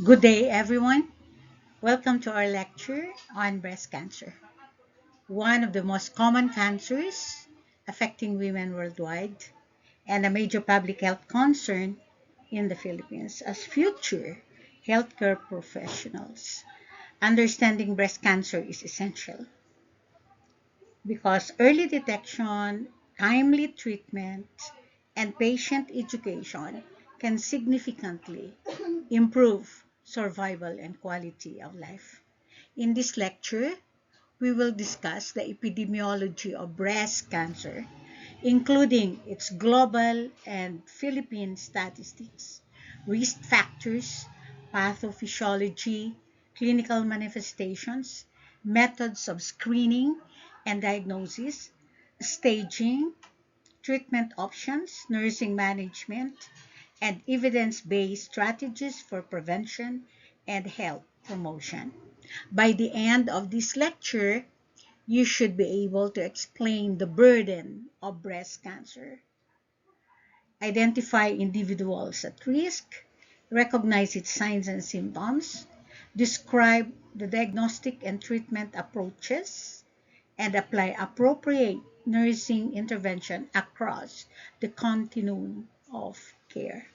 Good day, everyone. Welcome to our lecture on breast cancer, one of the most common cancers affecting women worldwide and a major public health concern in the Philippines. As future healthcare professionals, understanding breast cancer is essential because early detection, timely treatment, and patient education can significantly improve survival and quality of life. In this lecture, we will discuss the epidemiology of breast cancer, including its global and Philippine statistics, risk factors, pathophysiology, clinical manifestations, methods of screening and diagnosis, staging, treatment options, nursing management, and evidence based strategies for prevention and health promotion. By the end of this lecture, you should be able to explain the burden of breast cancer, identify individuals at risk, recognize its signs and symptoms, describe the diagnostic and treatment approaches, and apply appropriate nursing intervention across the continuum of care.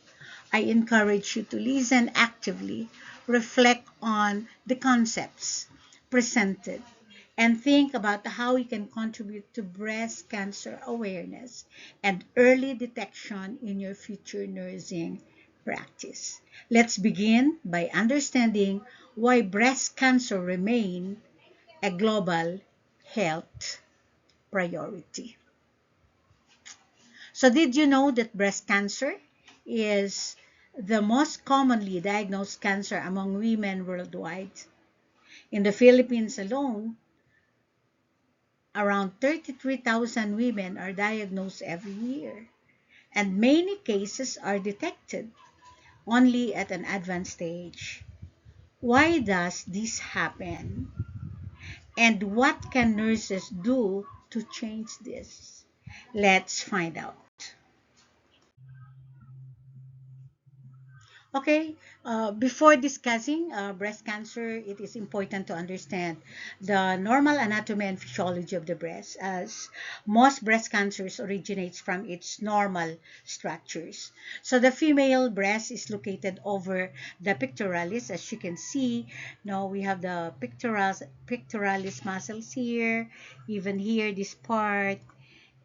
I encourage you to listen actively, reflect on the concepts presented, and think about how you can contribute to breast cancer awareness and early detection in your future nursing practice. Let's begin by understanding why breast cancer remains a global health priority. So, did you know that breast cancer is the most commonly diagnosed cancer among women worldwide? In the Philippines alone, around 33,000 women are diagnosed every year, and many cases are detected only at an advanced stage. Why does this happen? And what can nurses do to change this? Let's find out. Okay, before discussing breast cancer, it is important to understand the normal anatomy and physiology of the breast, as most breast cancers originates from its normal structures. So the female breast is located over the pectoralis, as you can see. Now we have the pectoralis muscles here, even here, this part,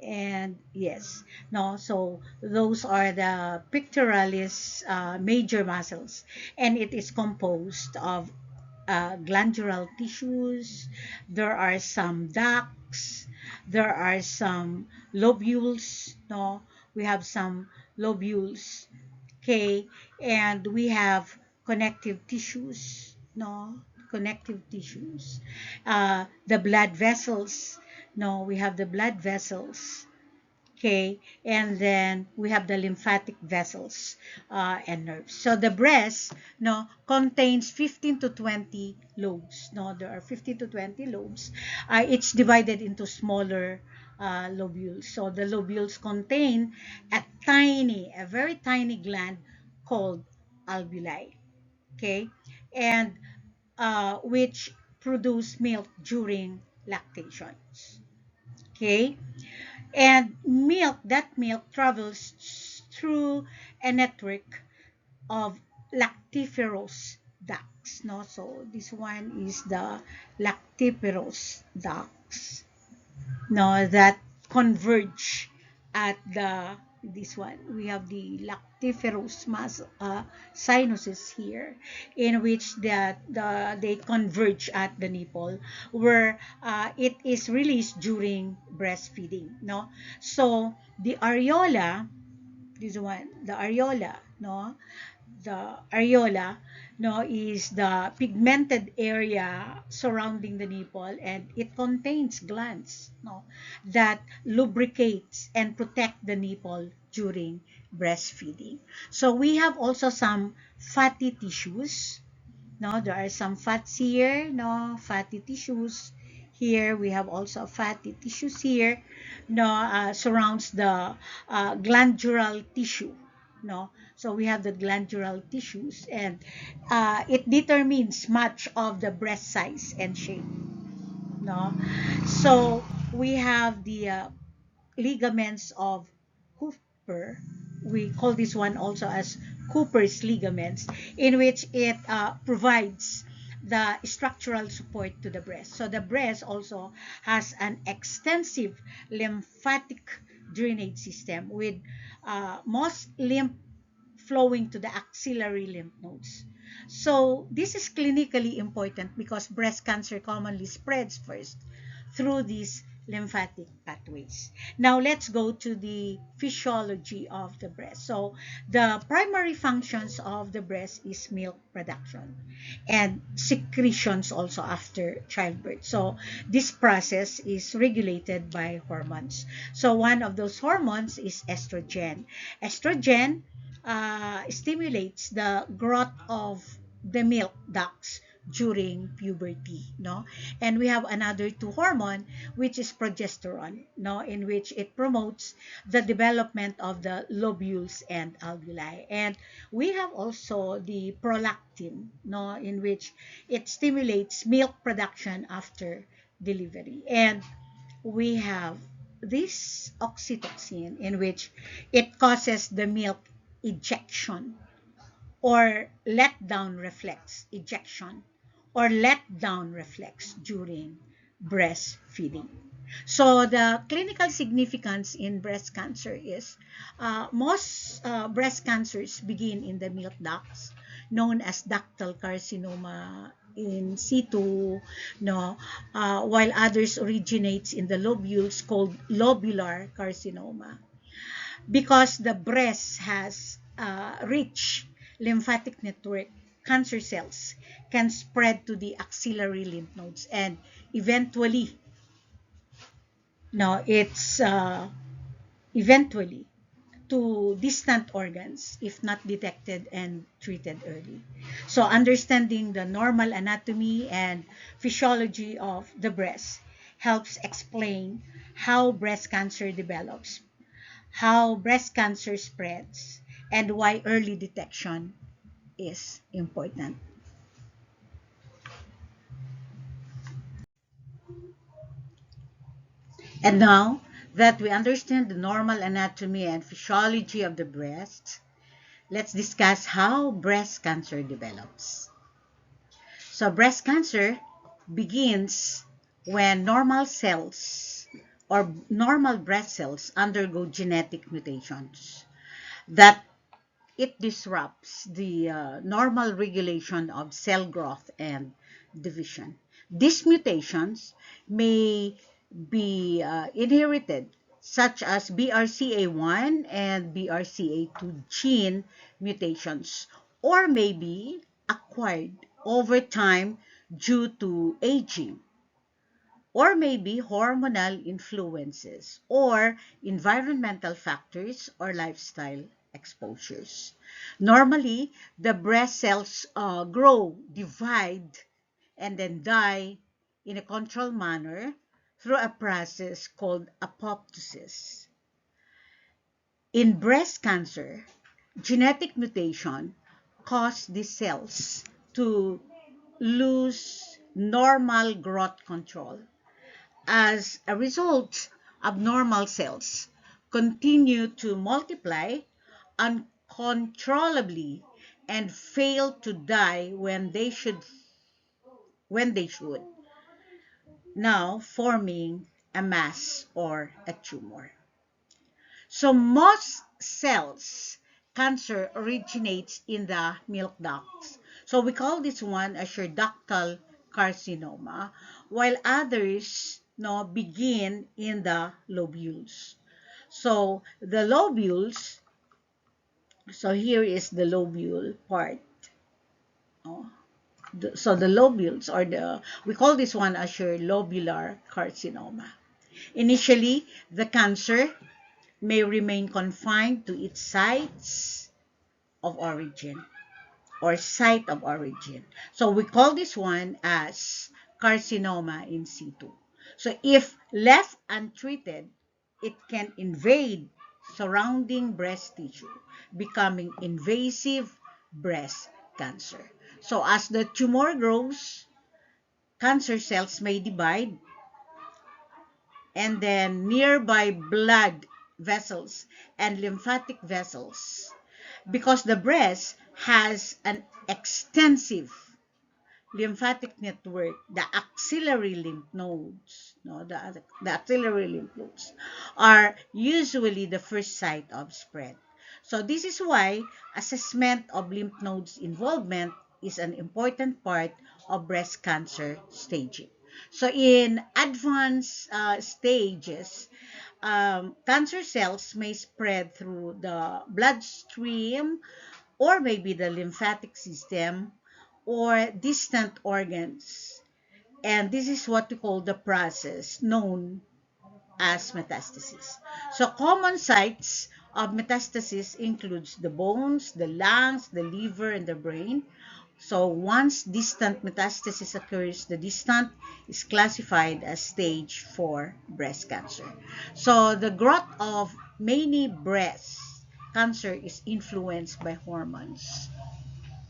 and yes, no, so those are the pectoralis major muscles, and it is composed of glandular tissues. There are some ducts, there are some lobules, no, we have some lobules, okay, and we have connective tissues, no, connective tissues, the blood vessels, no, we have the blood vessels, okay, and then we have the lymphatic vessels and nerves. So the breast, no, contains 15 to 20 lobes. No, there are 15 to 20 lobes. It's divided into smaller lobules. So the lobules contain a very tiny gland called alveoli. Okay, and which produce milk during lactation. Okay, and that milk travels through a network of lactiferous ducts, no, so this one is the lactiferous ducts, no, that converge at the this one. We have the lactiferous sinuses here, in which they converge at the nipple, where it is released during breastfeeding. No, so the areola, this one, the areola, no, the areola, no, is the pigmented area surrounding the nipple, and it contains glands, no, that lubricates and protect the nipple during breastfeeding. So we have also some fatty tissues, no, there are some fats here, no, fatty tissues here. We have also fatty tissues here, no, surrounds the glandular tissue, no? So we have the glandular tissues, and it determines much of the breast size and shape, no? So we have the ligaments of Cooper. We call this one also as Cooper's ligaments, in which it provides the structural support to the breast. So the breast also has an extensive lymphatic drainage system with most lymph flowing to the axillary lymph nodes. So this is clinically important because breast cancer commonly spreads first through these lymphatic pathways. Now let's go to the physiology of the breast. So the primary functions of the breast is milk production and secretions also after childbirth. So this process is regulated by hormones. So one of those hormones is estrogen. Estrogen stimulates the growth of the milk ducts during puberty, no? And we have another two hormone, which is progesterone, no, in which it promotes the development of the lobules and alveoli. And we have also the prolactin, no, in which it stimulates milk production after delivery. And we have this oxytocin, in which it causes the milk ejection or letdown reflex, ejection or letdown reflex during breastfeeding. So the clinical significance in breast cancer is most breast cancers begin in the milk ducts, known as ductal carcinoma in situ, no, while others originates in the lobules called lobular carcinoma, because the breast has rich lymphatic network. Cancer cells can spread to the axillary lymph nodes and eventually, no, it's eventually to distant organs if not detected and treated early. So understanding the normal anatomy and physiology of the breast helps explain how breast cancer develops, how breast cancer spreads, and why early detection is important. And now that we understand the normal anatomy and physiology of the breast, let's discuss how breast cancer develops. So breast cancer begins when normal cells or normal breast cells undergo genetic mutations that it disrupts the normal regulation of cell growth and division. These mutations may be inherited, such as BRCA1 and BRCA2 gene mutations, or may be acquired over time due to aging, or maybe hormonal influences, or environmental factors, or lifestyle exposures. Normally, the breast cells grow, divide, and then die in a controlled manner through a process called apoptosis. In breast cancer, genetic mutation cause these cells to lose normal growth control. As a result, abnormal cells continue to multiply uncontrollably and fail to die when they should, now forming a mass or a tumor. So most cells cancer originates in the milk ducts. So we call this one as your ductal carcinoma, while others no begin in the lobules. So the lobules, so here is the lobule part. Oh, so the lobules, or we call this one as your lobular carcinoma. Initially, the cancer may remain confined to its sites of origin or site of origin. So we call this one as carcinoma in situ. So if left untreated, it can invade surrounding breast tissue, becoming invasive breast cancer. So as the tumor grows, cancer cells may divide, and then nearby blood vessels and lymphatic vessels, because the breast has an extensive lymphatic network, the axillary lymph nodes, no, the axillary lymph nodes are usually the first site of spread. So this is why assessment of lymph nodes involvement is an important part of breast cancer staging. So in advanced stages, cancer cells may spread through the bloodstream or maybe the lymphatic system or distant organs. And this is what we call the process known as metastasis. So common sites of metastasis includes the bones, the lungs, the liver, and the brain. So once distant metastasis occurs, the distant is classified as stage 4 breast cancer. So the growth of many breast cancer is influenced by hormones.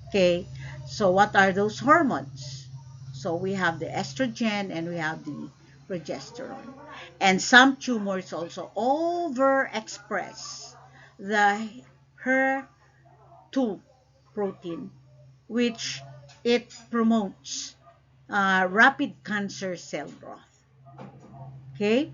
Okay, so what are those hormones? So we have the estrogen and we have the progesterone. And some tumors also overexpress the HER2 protein, which it promotes rapid cancer cell growth. Okay,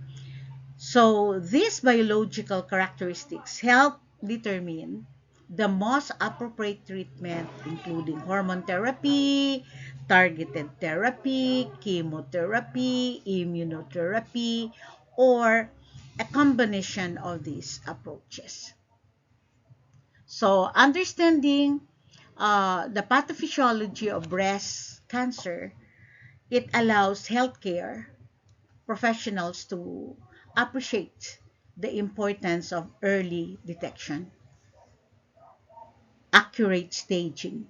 so these biological characteristics help determine the most appropriate treatment, including hormone therapy, targeted therapy, chemotherapy, immunotherapy, or a combination of these approaches. So understanding the pathophysiology of breast cancer, it allows healthcare professionals to appreciate the importance of early detection, accurate staging,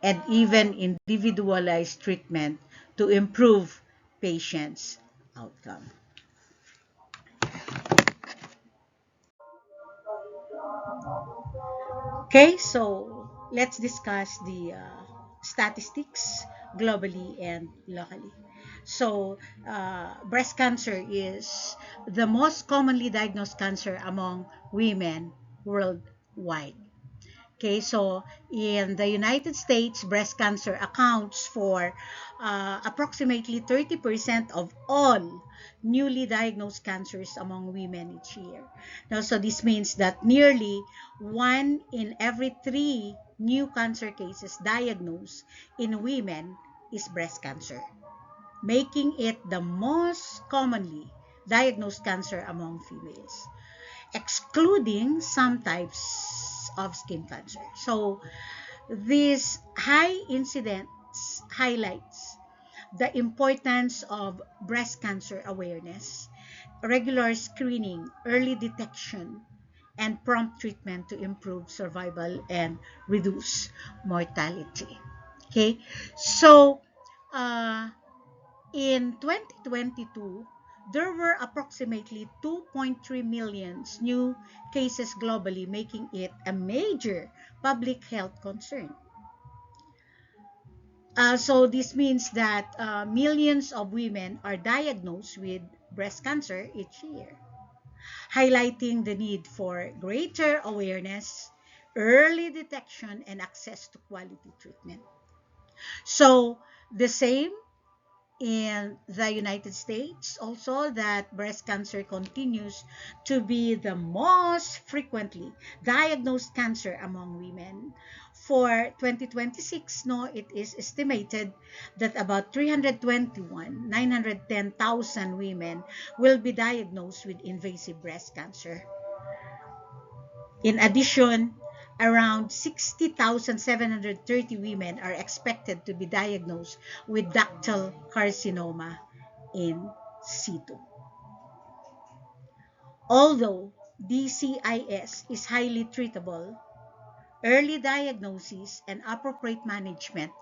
and even individualized treatment to improve patients' outcome. Okay, so let's discuss the statistics globally and locally. So, breast cancer is the most commonly diagnosed cancer among women worldwide. Okay, so in the United States, breast cancer accounts for approximately 30% of all newly diagnosed cancers among women each year. Now, so this means that nearly 1 in every 3 new cancer cases diagnosed in women is breast cancer, making it the most commonly diagnosed cancer among females, excluding some types of skin cancer. So this high incidence highlights the importance of breast cancer awareness, regular screening, early detection, and prompt treatment to improve survival and reduce mortality. Okay, so uh, in 2022, there were approximately 2.3 million new cases globally, making it a major public health concern. So this means that millions of women are diagnosed with breast cancer each year, highlighting the need for greater awareness, early detection, and access to quality treatment. So the same in the United States also, that breast cancer continues to be the most frequently diagnosed cancer among women. For 2026, no, it is estimated that about 910,000 women will be diagnosed with invasive breast cancer. In addition, around 60,730 women are expected to be diagnosed with ductal carcinoma in situ. Although DCIS is highly treatable, early diagnosis and appropriate management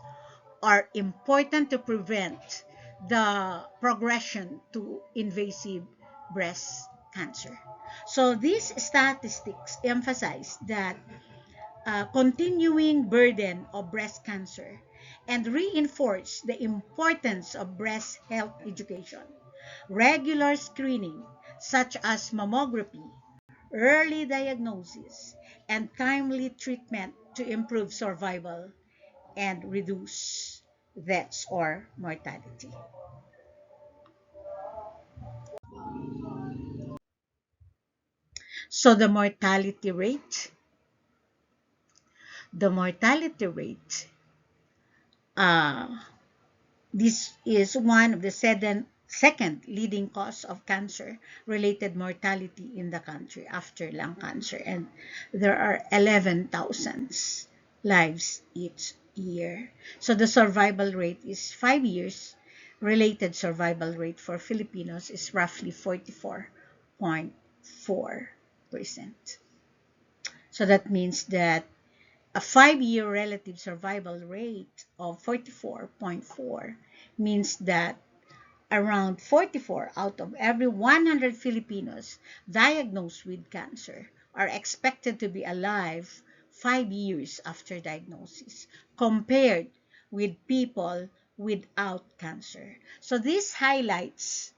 are important to prevent the progression to invasive breast cancer. So these statistics emphasize that continuing burden of breast cancer and reinforce the importance of breast health education, regular screening such as mammography, early diagnosis, and timely treatment to improve survival and reduce deaths or mortality. So the mortality rate, uh, this is one of the second leading cause of cancer-related mortality in the country after lung cancer, and there are 11,000 lives each year. So the survival rate is 5 years. Related survival rate for Filipinos is roughly 44.4%. So that means that a 5-year relative survival rate of 44.4 means that around 44 out of every 100 Filipinos diagnosed with cancer are expected to be alive 5 years after diagnosis, compared with people without cancer. So these highlights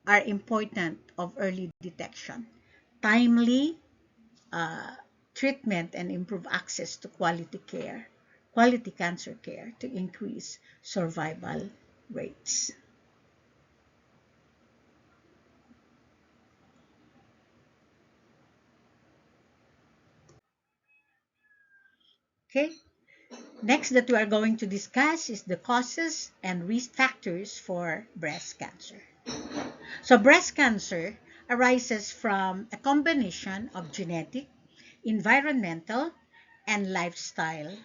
are important of early detection, timely uh, treatment, and improve access to quality cancer care to increase survival rates. Okay, next that we are going to discuss is the causes and risk factors for breast cancer. So breast cancer arises from a combination of genetic, environmental, and lifestyle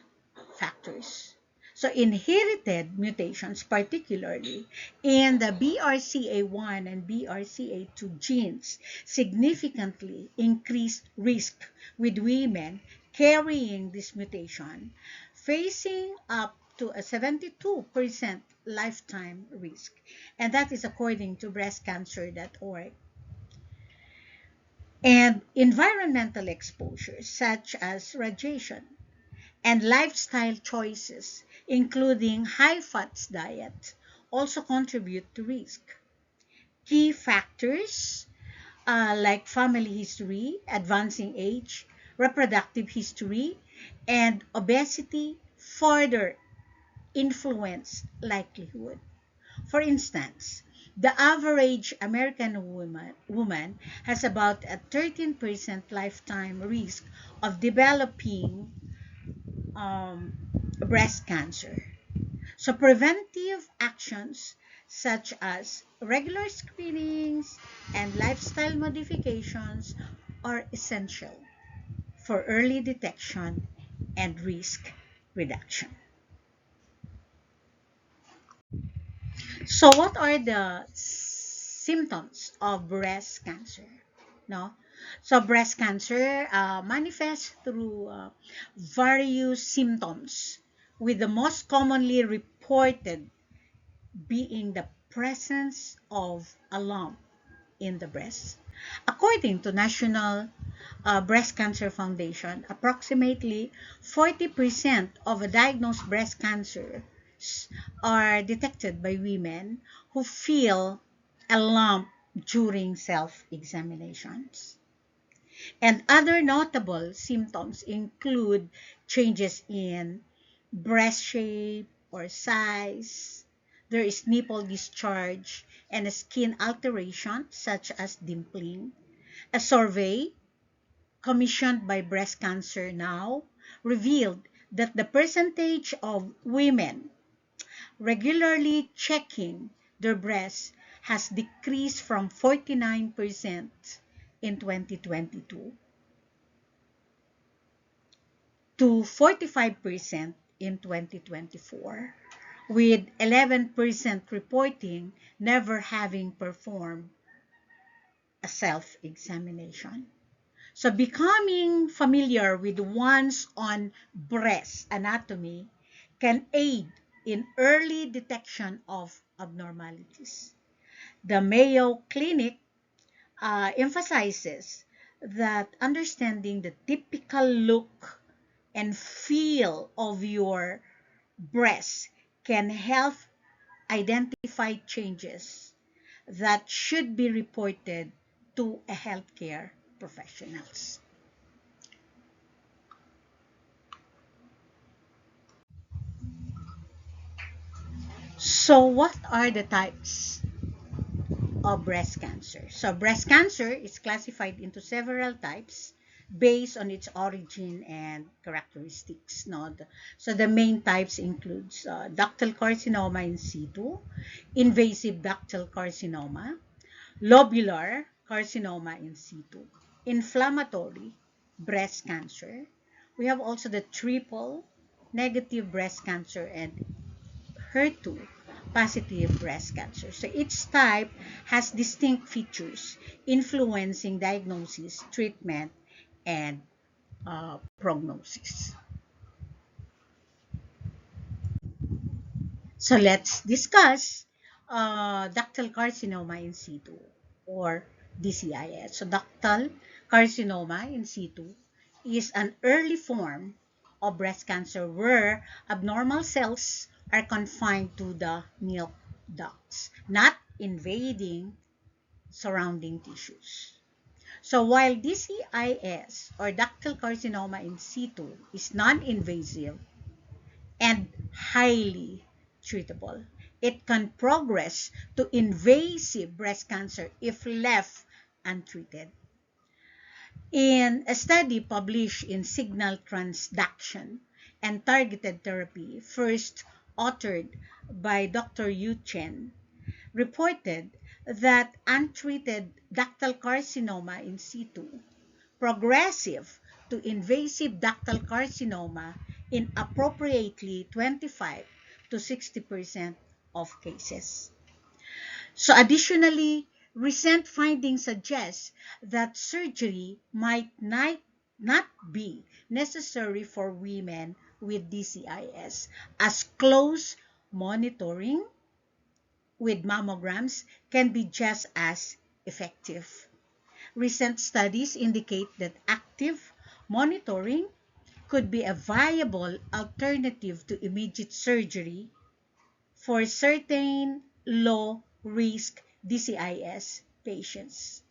factors. So inherited mutations, particularly in the BRCA1 and BRCA2 genes, significantly increase risk with women carrying this mutation, facing up to a 72% lifetime risk. And that is according to breastcancer.org. And environmental exposures such as radiation and lifestyle choices, including high fats diet, also contribute to risk. Key factors like family history, advancing age, reproductive history, and obesity further influence likelihood. For instance, the average American woman has about a 13% lifetime risk of developing um, breast cancer. So preventive actions such as regular screenings and lifestyle modifications are essential for early detection and risk reduction. So what are the symptoms of breast cancer? No? So breast cancer manifests through various symptoms, with the most commonly reported being the presence of a lump in the breast. According to National Breast Cancer Foundation, approximately 40% of diagnosed breast cancers are detected by women who feel a lump during self-examinations. And other notable symptoms include changes in breast shape or size. There is nipple discharge and a skin alteration such as dimpling. A survey commissioned by Breast Cancer Now revealed that the percentage of women regularly checking their breasts has decreased from 49% in 2022 to 45% in 2024, with 11% reporting never having performed a self-examination. So becoming familiar with one's own breast anatomy can aid in early detection of abnormalities. The Mayo Clinic emphasizes that understanding the typical look and feel of your breast can help identify changes that should be reported to a healthcare professionals. So what are the types of breast cancer? So breast cancer is classified into several types based on its origin and characteristics. No? So the main types includes ductal carcinoma in situ, invasive ductal carcinoma, lobular carcinoma in situ, inflammatory breast cancer. We have also the triple negative breast cancer and HER2 positive breast cancer. So each type has distinct features influencing diagnosis, treatment, and prognosis. So let's discuss ductal carcinoma in situ or DCIS. So ductal carcinoma in situ is an early form of breast cancer where abnormal cells are confined to the milk ducts, not invading surrounding tissues. So while DCIS or ductal carcinoma in situ is non-invasive and highly treatable, it can progress to invasive breast cancer if left untreated. In a study published in Signal Transduction and Targeted Therapy, first authored by Dr. Yu Chen, reported that untreated ductal carcinoma in situ progressive to invasive ductal carcinoma in appropriately 25 to 60% of cases. So additionally, recent findings suggest that surgery might not be necessary for women with DCIS as close monitoring with mammograms can be just as effective. Recent studies indicate that active monitoring could be a viable alternative to immediate surgery for certain low risk DCIS patients.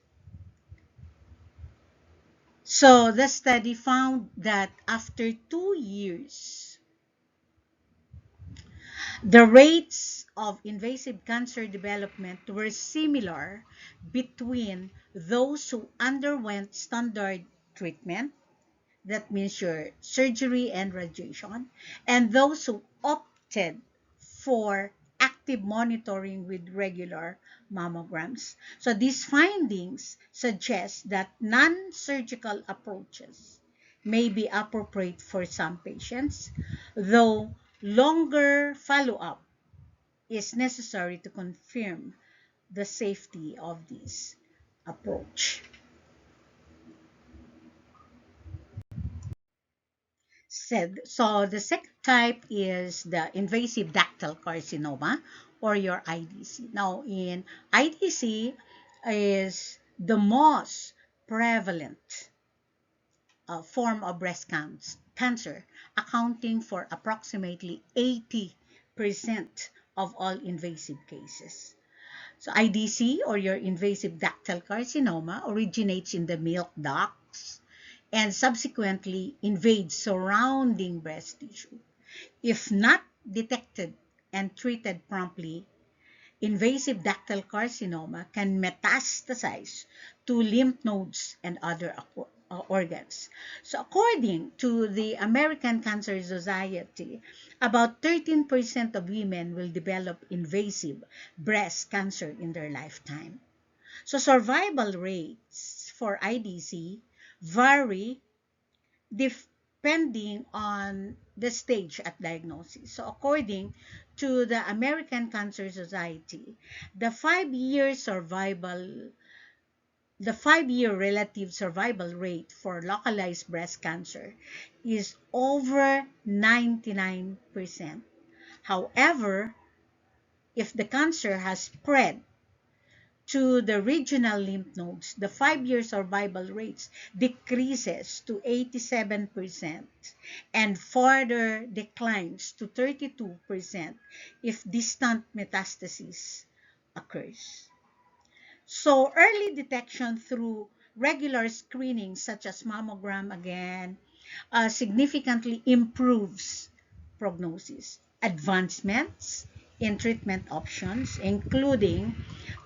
So the study found that after 2 years, the rates of invasive cancer development were similar between those who underwent standard treatment, that means your surgery and radiation, and those who opted for active monitoring with regular mammograms. So these findings suggest that non-surgical approaches may be appropriate for some patients, though longer follow-up is necessary to confirm the safety of this approach. So the second type is the invasive ductal carcinoma or your IDC. Now in IDC is the most prevalent form of cancer, accounting for approximately 80% of all invasive cases. So IDC or your invasive ductal carcinoma originates in the milk ducts and subsequently invades surrounding breast tissue. If not detected and treated promptly, invasive ductal carcinoma can metastasize to lymph nodes and other organs. So according to the American Cancer Society, about 13% of women will develop invasive breast cancer in their lifetime. So survival rates for IDC vary depending on the stage at diagnosis. So according to the American Cancer Society, the 5-year relative survival rate for localized breast cancer is over 99%. However, if the cancer has spread to the regional lymph nodes, the 5-year survival rates decreases to 87% and further declines to 32% if distant metastasis occurs. So early detection through regular screening such as mammogram again significantly improves prognosis. Advancements in treatment options, including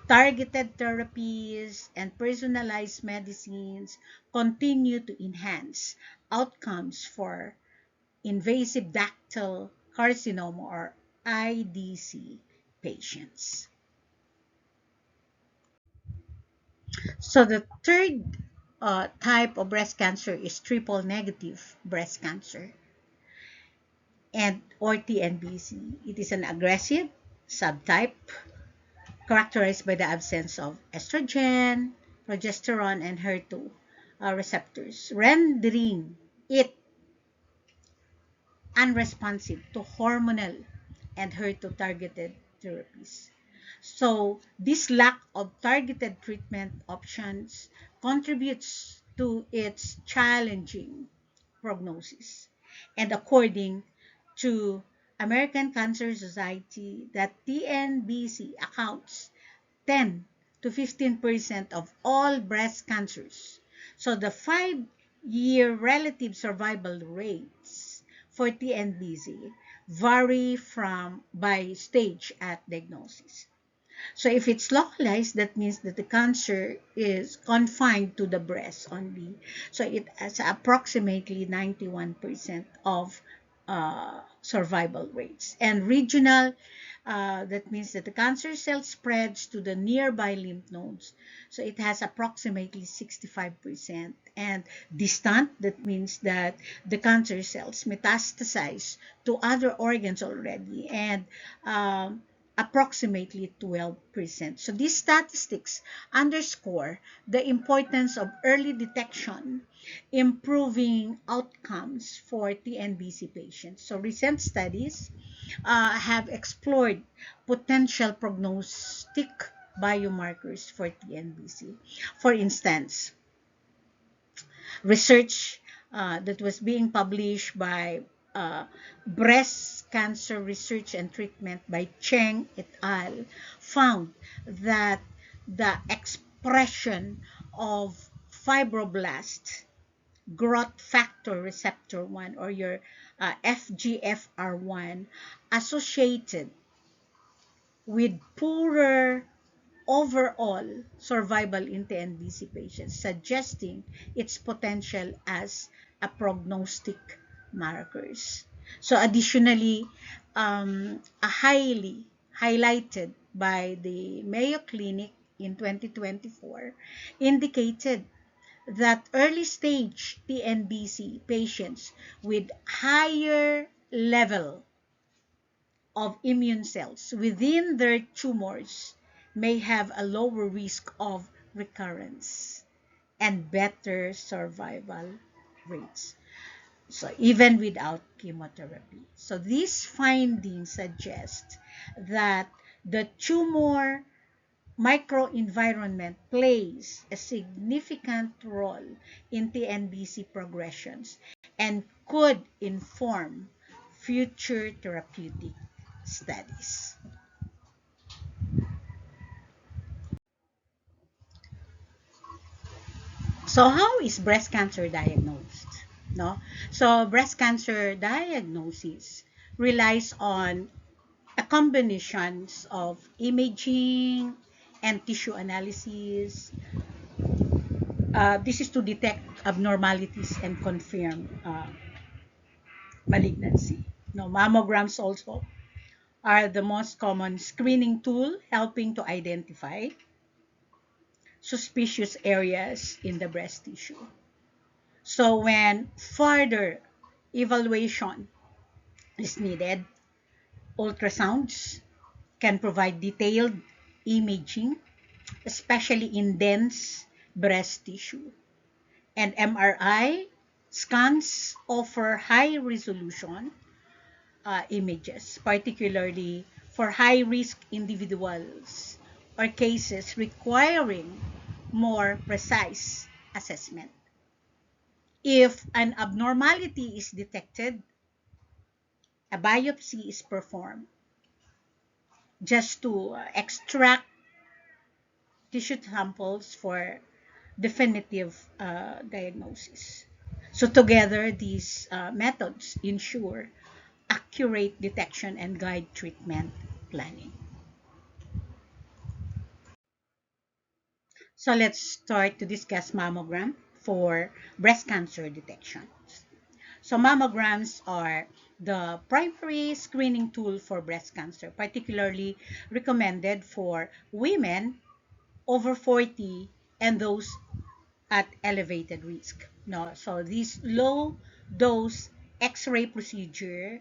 targeted therapies and personalized medicines, continue to enhance outcomes for invasive ductal carcinoma or IDC patients. So the third type of breast cancer is triple negative breast cancer and or TNBC. It is an aggressive subtype characterized by the absence of estrogen, progesterone, and HER2 receptors, rendering it unresponsive to hormonal and HER2 targeted therapies. So, this lack of targeted treatment options contributes to its challenging prognosis. And according to American Cancer Society, that TNBC accounts 10 to 15% of all breast cancers. So the 5-year relative survival rates for TNBC vary from by stage at diagnosis. So if it's localized, that means that the cancer is confined to the breast only. So it has approximately 91% of survival rates. And regional, that means that the cancer cell spreads to the nearby lymph nodes. So it has approximately 65%. And distant, that means that the cancer cells metastasize to other organs already. And approximately 12%. So these statistics underscore the importance of early detection, improving outcomes for TNBC patients. So recent studies have explored potential prognostic biomarkers for TNBC. For instance, research that was being published by Breast Cancer Research and Treatment by Cheng et al. Found that the expression of fibroblast growth factor receptor 1 or your FGFR1 associated with poorer overall survival in TNBC patients, suggesting its potential as a prognostic markers. So additionally, a highly highlighted by the Mayo Clinic in 2024 indicated that early stage TNBC patients with higher level of immune cells within their tumors may have a lower risk of recurrence and better survival rates. So even without chemotherapy. So these findings suggest that the tumor microenvironment plays a significant role in TNBC progressions and could inform future therapeutic studies. So how is breast cancer diagnosed? No? So breast cancer diagnosis relies on a combination of imaging and tissue analysis. This is to detect abnormalities and confirm malignancy. No, mammograms also are the most common screening tool helping to identify suspicious areas in the breast tissue. So when further evaluation is needed, ultrasounds can provide detailed imaging, especially in dense breast tissue. And MRI scans offer high resolution images, particularly for high risk individuals or cases requiring more precise assessment. If an abnormality is detected, a biopsy is performed just to extract tissue samples for definitive diagnosis. So together, these methods ensure accurate detection and guide treatment planning. So let's start to discuss mammogram for breast cancer detection. So mammograms are the primary screening tool for breast cancer, particularly recommended for women over 40 and those at elevated risk. No, so this low dose X-ray procedure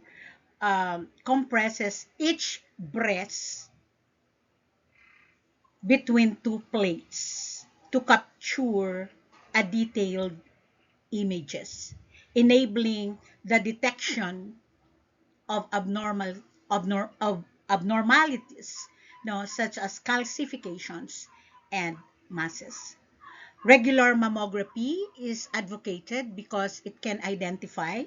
compresses each breast between two plates to capture a detailed images, enabling the detection of abnormalities, no, such as calcifications and masses. Regular mammography is advocated because it can identify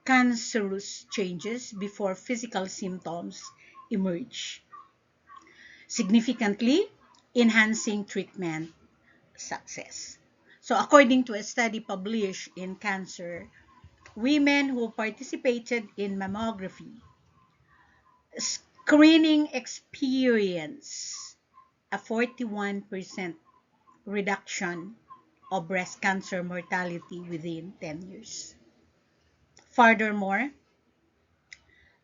cancerous changes before physical symptoms emerge, significantly enhancing treatment success. So, according to a study published in Cancer, women who participated in mammography screening experienced a 41% reduction of breast cancer mortality within 10 years. Furthermore,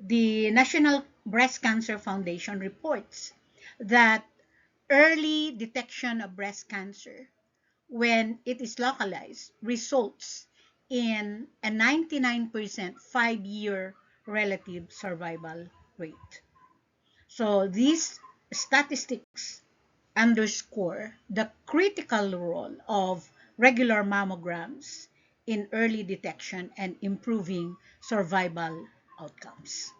the National Breast Cancer Foundation reports that early detection of breast cancer, when it is localized, results in a 99% 5-year relative survival rate. So these statistics underscore the critical role of regular mammograms in early detection and improving survival outcomes.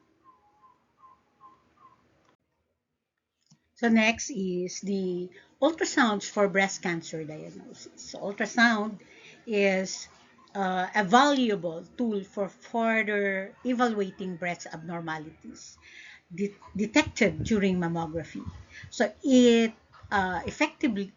So next is the ultrasounds for breast cancer diagnosis. So ultrasound is a valuable tool for further evaluating breast abnormalities detected during mammography. So it effectively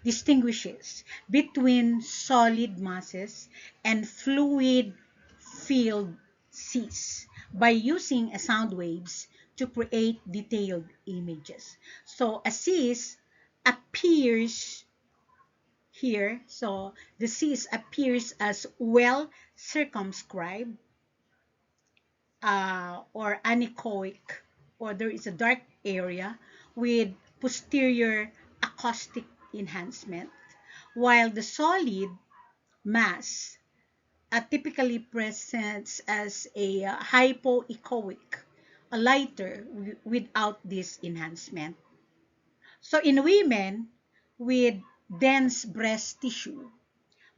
distinguishes between solid masses and fluid filled cysts by using a sound waves to create detailed images. So a cyst appears here. So the cyst appears as well circumscribed or anechoic, or there is a dark area with posterior acoustic enhancement, while the solid mass typically presents as a hypoechoic, a lighter without this enhancement. So in women with dense breast tissue,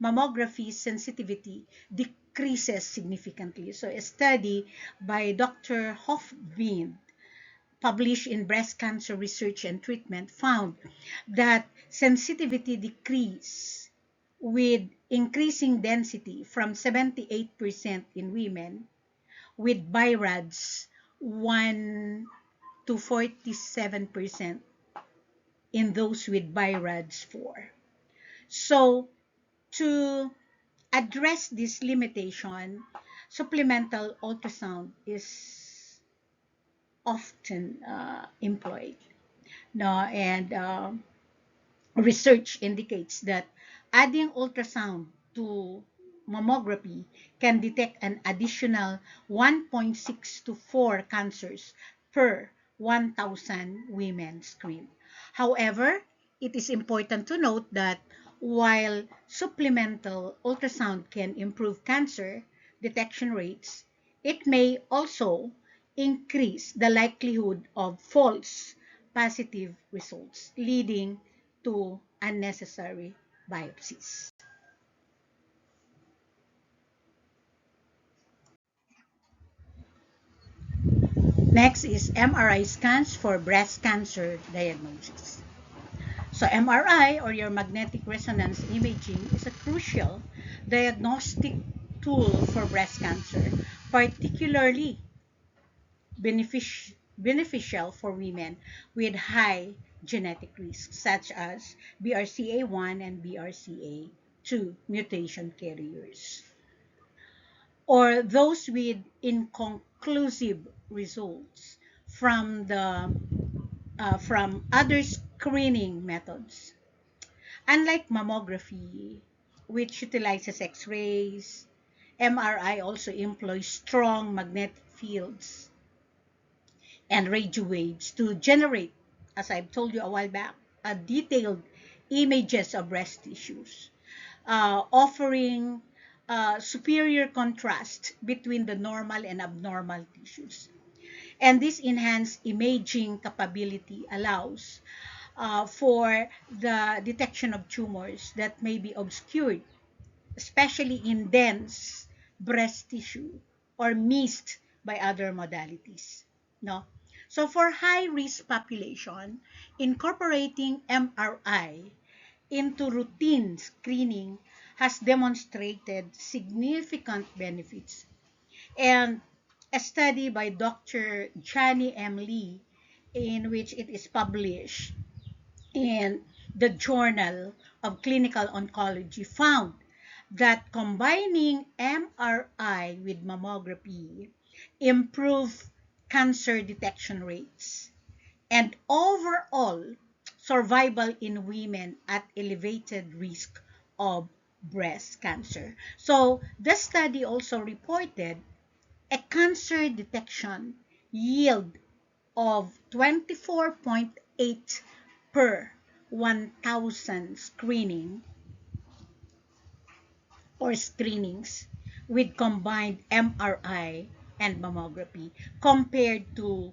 mammography sensitivity decreases significantly. So a study by Dr. Hofvind published in Breast Cancer Research and Treatment found that sensitivity decreased with increasing density from 78% in women with BI-RADS 1 to 47% in those with BI-RADS 4. So to address this limitation, supplemental ultrasound is often employed. No, and research indicates that adding ultrasound to mammography can detect an additional 1.6 to 4 cancers per 1,000 women screened. However, it is important to note that while supplemental ultrasound can improve cancer detection rates, it may also increase the likelihood of false positive results, leading to unnecessary biopsies. Next is MRI scans for breast cancer diagnosis. So MRI, or your magnetic resonance imaging, is a crucial diagnostic tool for breast cancer, particularly beneficial for women with high genetic risks, such as BRCA1 and BRCA2 mutation carriers, or those with inconclusive results from other screening methods. Unlike mammography, which utilizes X-rays, MRI also employs strong magnetic fields and radio waves to generate, as I've told you a while back, detailed images of breast tissues, offering superior contrast between the normal and abnormal tissues. And this enhanced imaging capability allows for the detection of tumors that may be obscured, especially in dense breast tissue, or missed by other modalities. No? So for high risk population, incorporating MRI into routine screening has demonstrated significant benefits. And a study by Dr. Johnny M. Lee, in which it is published in the Journal of Clinical Oncology, found that combining MRI with mammography improved cancer detection rates and overall survival in women at elevated risk of breast cancer. So the study also reported a cancer detection yield of 24.8 per 1,000 screenings with combined MRI and mammography, compared to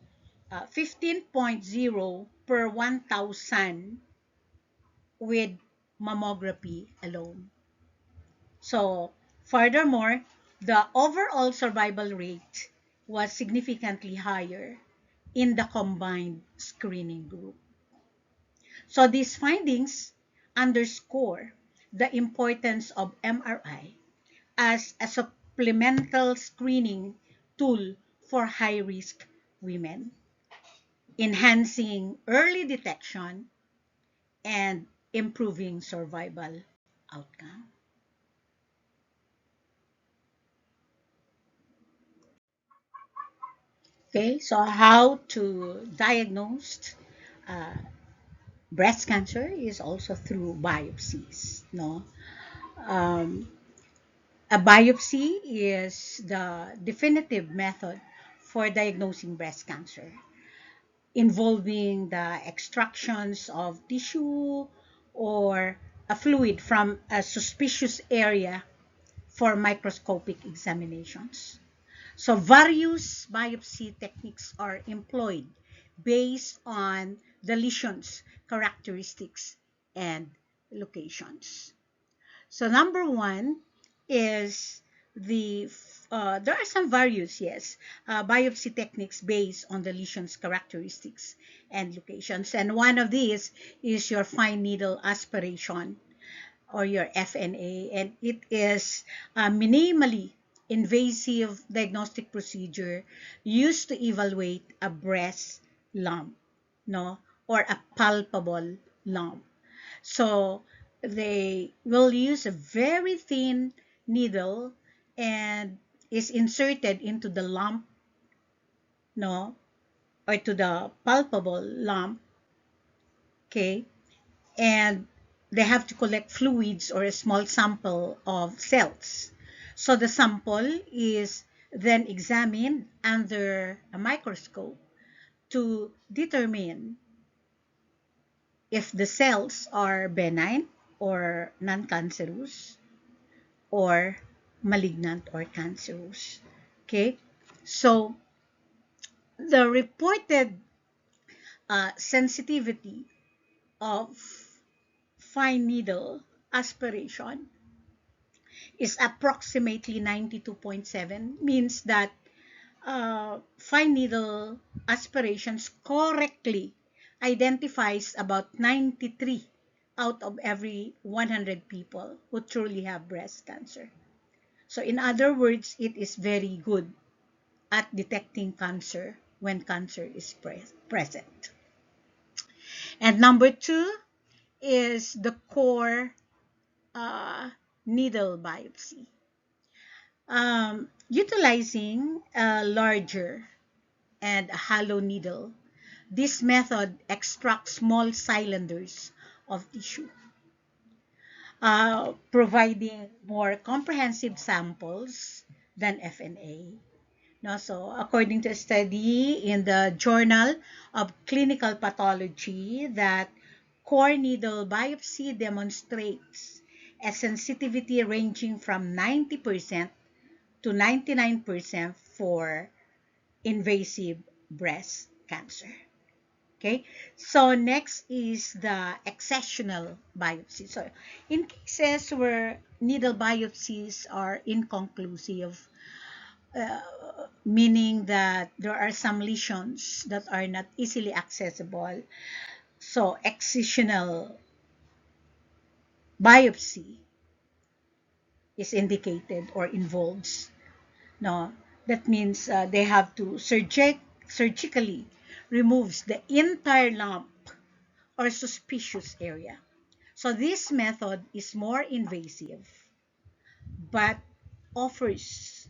15.0 per 1,000 with mammography alone. So, furthermore, the overall survival rate was significantly higher in the combined screening group. So these findings underscore the importance of MRI as a supplemental screening tool for high-risk women, enhancing early detection and improving survival outcome. Okay, so how to diagnose uh, breast cancer is also through biopsies. No, um, a biopsy is the definitive method for diagnosing breast cancer, involving the extractions of tissue or a fluid from a suspicious area for microscopic examinations. So various biopsy techniques are employed based on the lesion's characteristics and locations. So number one is there are some various, yes, biopsy techniques based on the lesion's characteristics and locations. And one of these is your fine needle aspiration, or your FNA, and it is a minimally invasive diagnostic procedure used to evaluate a breast lump, no, or a palpable lump. So they will use a very thin needle and is inserted into the lump, no, or to the palpable lump, okay, and they have to collect fluids or a small sample of cells. So the sample is then examined under a microscope to determine if the cells are benign or non-cancerous, or malignant or cancerous. Okay, so the reported sensitivity of fine needle aspiration is approximately 92.7, means that fine needle aspirations correctly identifies about 93 out of every 100 people who truly have breast cancer. So in other words, it is very good at detecting cancer when cancer is present. And number two is the core uh, needle biopsy. Utilizing a larger and a hollow needle, this method extracts small cylinders of tissue, providing more comprehensive samples than FNA. No, so according to a study in the Journal of Clinical Pathology, that core needle biopsy demonstrates a sensitivity ranging from 90% to 99% for invasive breast cancer. Okay, so next is the excisional biopsy. So in cases where needle biopsies are inconclusive, uh, meaning that there are some lesions that are not easily accessible, so excisional biopsy is indicated or involves. No, that means they have to surgically removes the entire lump or suspicious area. So this method is more invasive but offers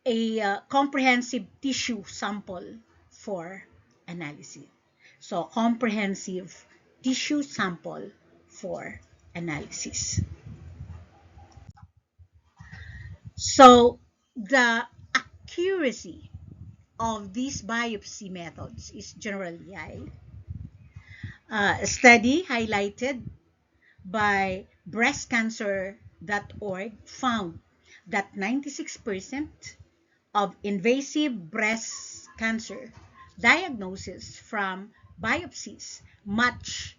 a comprehensive tissue sample for analysis. So comprehensive tissue sample for analysis. So the accuracy of these biopsy methods is generally high. A study highlighted by breastcancer.org found that 96% of invasive breast cancer diagnosis from biopsies match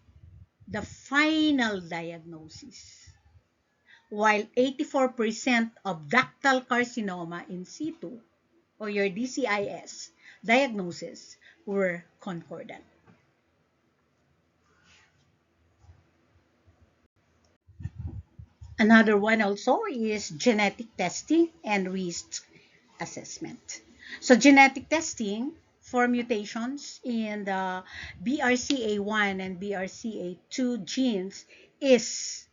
the final diagnosis, while 84% of ductal carcinoma in situ or your DCIS diagnosis were concordant. Another one also is genetic testing and risk assessment. So genetic testing for mutations in the BRCA1 and BRCA2 genes is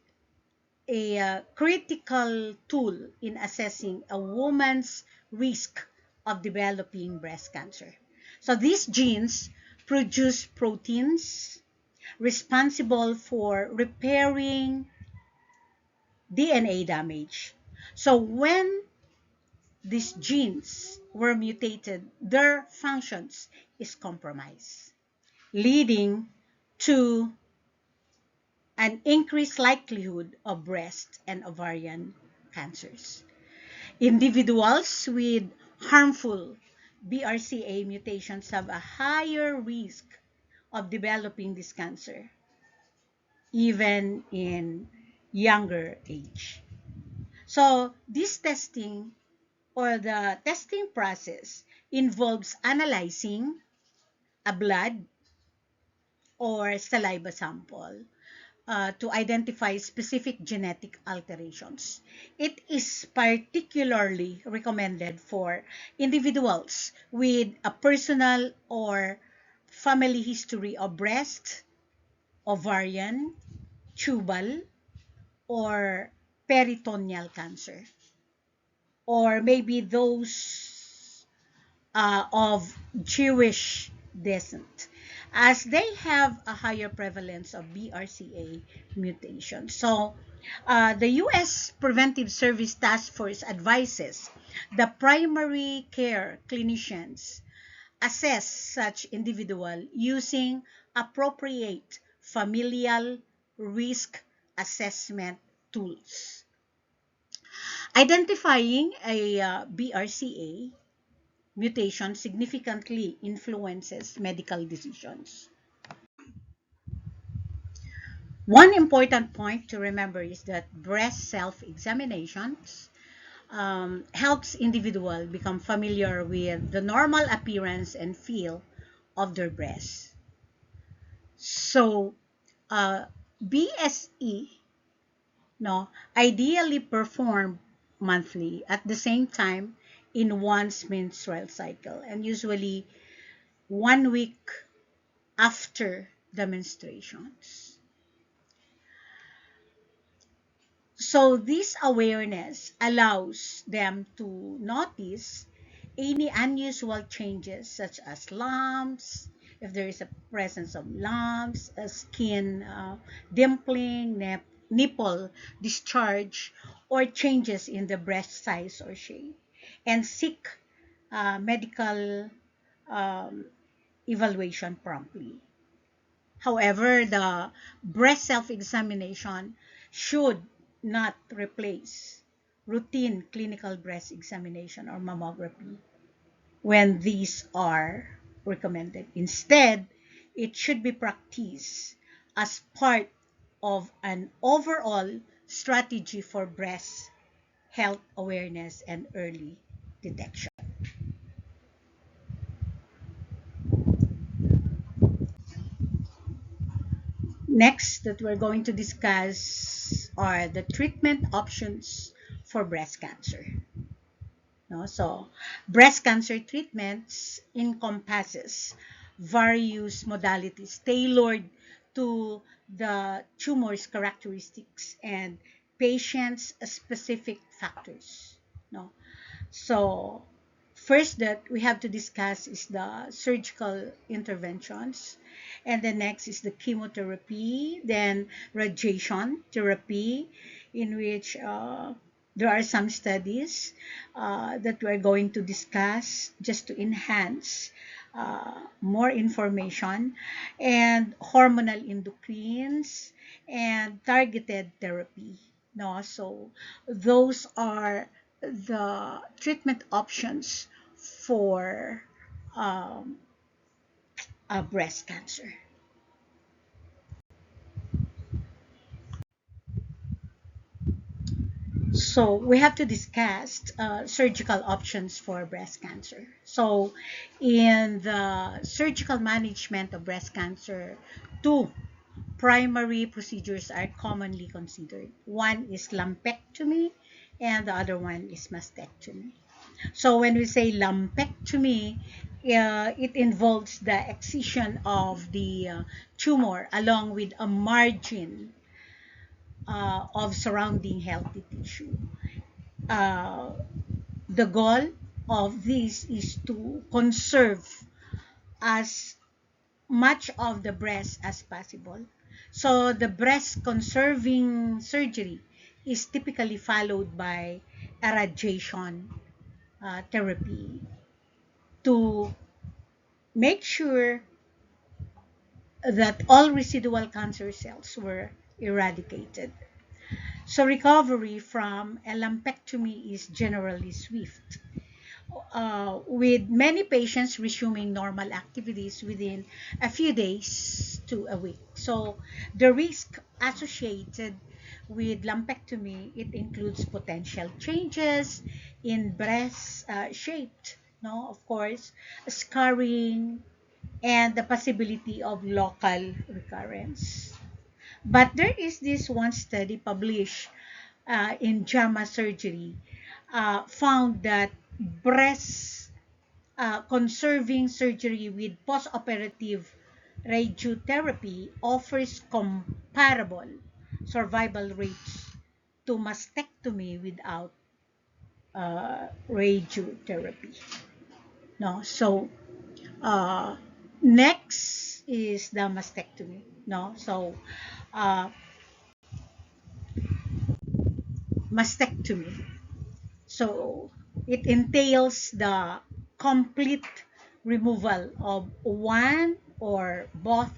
a critical tool in assessing a woman's risk of developing breast cancer. So these genes produce proteins responsible for repairing DNA damage. So when these genes were mutated, their functions is compromised, leading to an increased likelihood of breast and ovarian cancers. Individuals with harmful BRCA mutations have a higher risk of developing this cancer, even in younger age. So this testing or the testing process involves analyzing a blood or saliva sample to identify specific genetic alterations. It is particularly recommended for individuals with a personal or family history of breast, ovarian, tubal, or peritoneal cancer, or maybe those of Jewish descent, as they have a higher prevalence of BRCA mutation. So, the U.S. Preventive Service Task Force advises the primary care clinicians assess such individual using appropriate familial risk assessment tools. Identifying a BRCA mutation significantly influences medical decisions. One important point to remember is that breast self-examinations helps individual become familiar with the normal appearance and feel of their breast. So, uh, BSE, no, ideally performed monthly at the same time in one's menstrual cycle, and usually 1 week after the menstruations. So this awareness allows them to notice any unusual changes such as lumps, if there is a presence of lumps, a skin dimpling, nipple discharge, or changes in the breast size or shape, and seek medical um, evaluation promptly. However, the breast self-examination should not replace routine clinical breast examination or mammography when these are recommended. Instead, it should be practiced as part of an overall strategy for breast health awareness and early detection. Next, that we're going to discuss are the treatment options for breast cancer. No? So, breast cancer treatments encompasses various modalities tailored to the tumor's characteristics and patient's specific factors. No? So, first that we have to discuss is the surgical interventions, and the next is the chemotherapy, then radiation therapy, in which there are some studies that we're going to discuss just to enhance more information, and hormonal endocrines and targeted therapy. No, so those are the treatment options for um, breast cancer. So we have to discuss surgical options for breast cancer. So in the surgical management of breast cancer, two primary procedures are commonly considered. One is lumpectomy and the other one is mastectomy. So when we say lumpectomy, it involves the excision of the tumor along with a margin of surrounding healthy tissue. Uh, the goal of this is to conserve as much of the breast as possible. So the breast conserving surgery is typically followed by irradiation therapy to make sure that all residual cancer cells were eradicated. So recovery from a lumpectomy is generally swift, with many patients resuming normal activities within a few days to a week. So the risk associated with lumpectomy, it includes potential changes in breast shape, no, of course, scarring, and the possibility of local recurrence. But there is this one study published in JAMA Surgery found that breast conserving surgery with postoperative radiotherapy offers comparable survival rates to mastectomy without radiotherapy. No, so uh, next is the mastectomy. No, so uh, mastectomy. So it entails the complete removal of one or both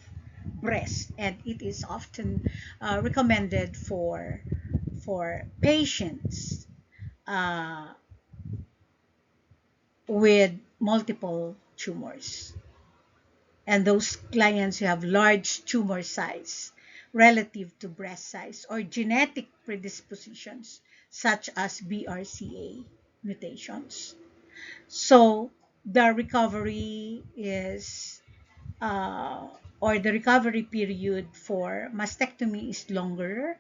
breasts, and it is often recommended for patients uh, with multiple tumors, and those clients who have large tumor size relative to breast size or genetic predispositions such as BRCA mutations. So the recovery is or the recovery period for mastectomy is longer,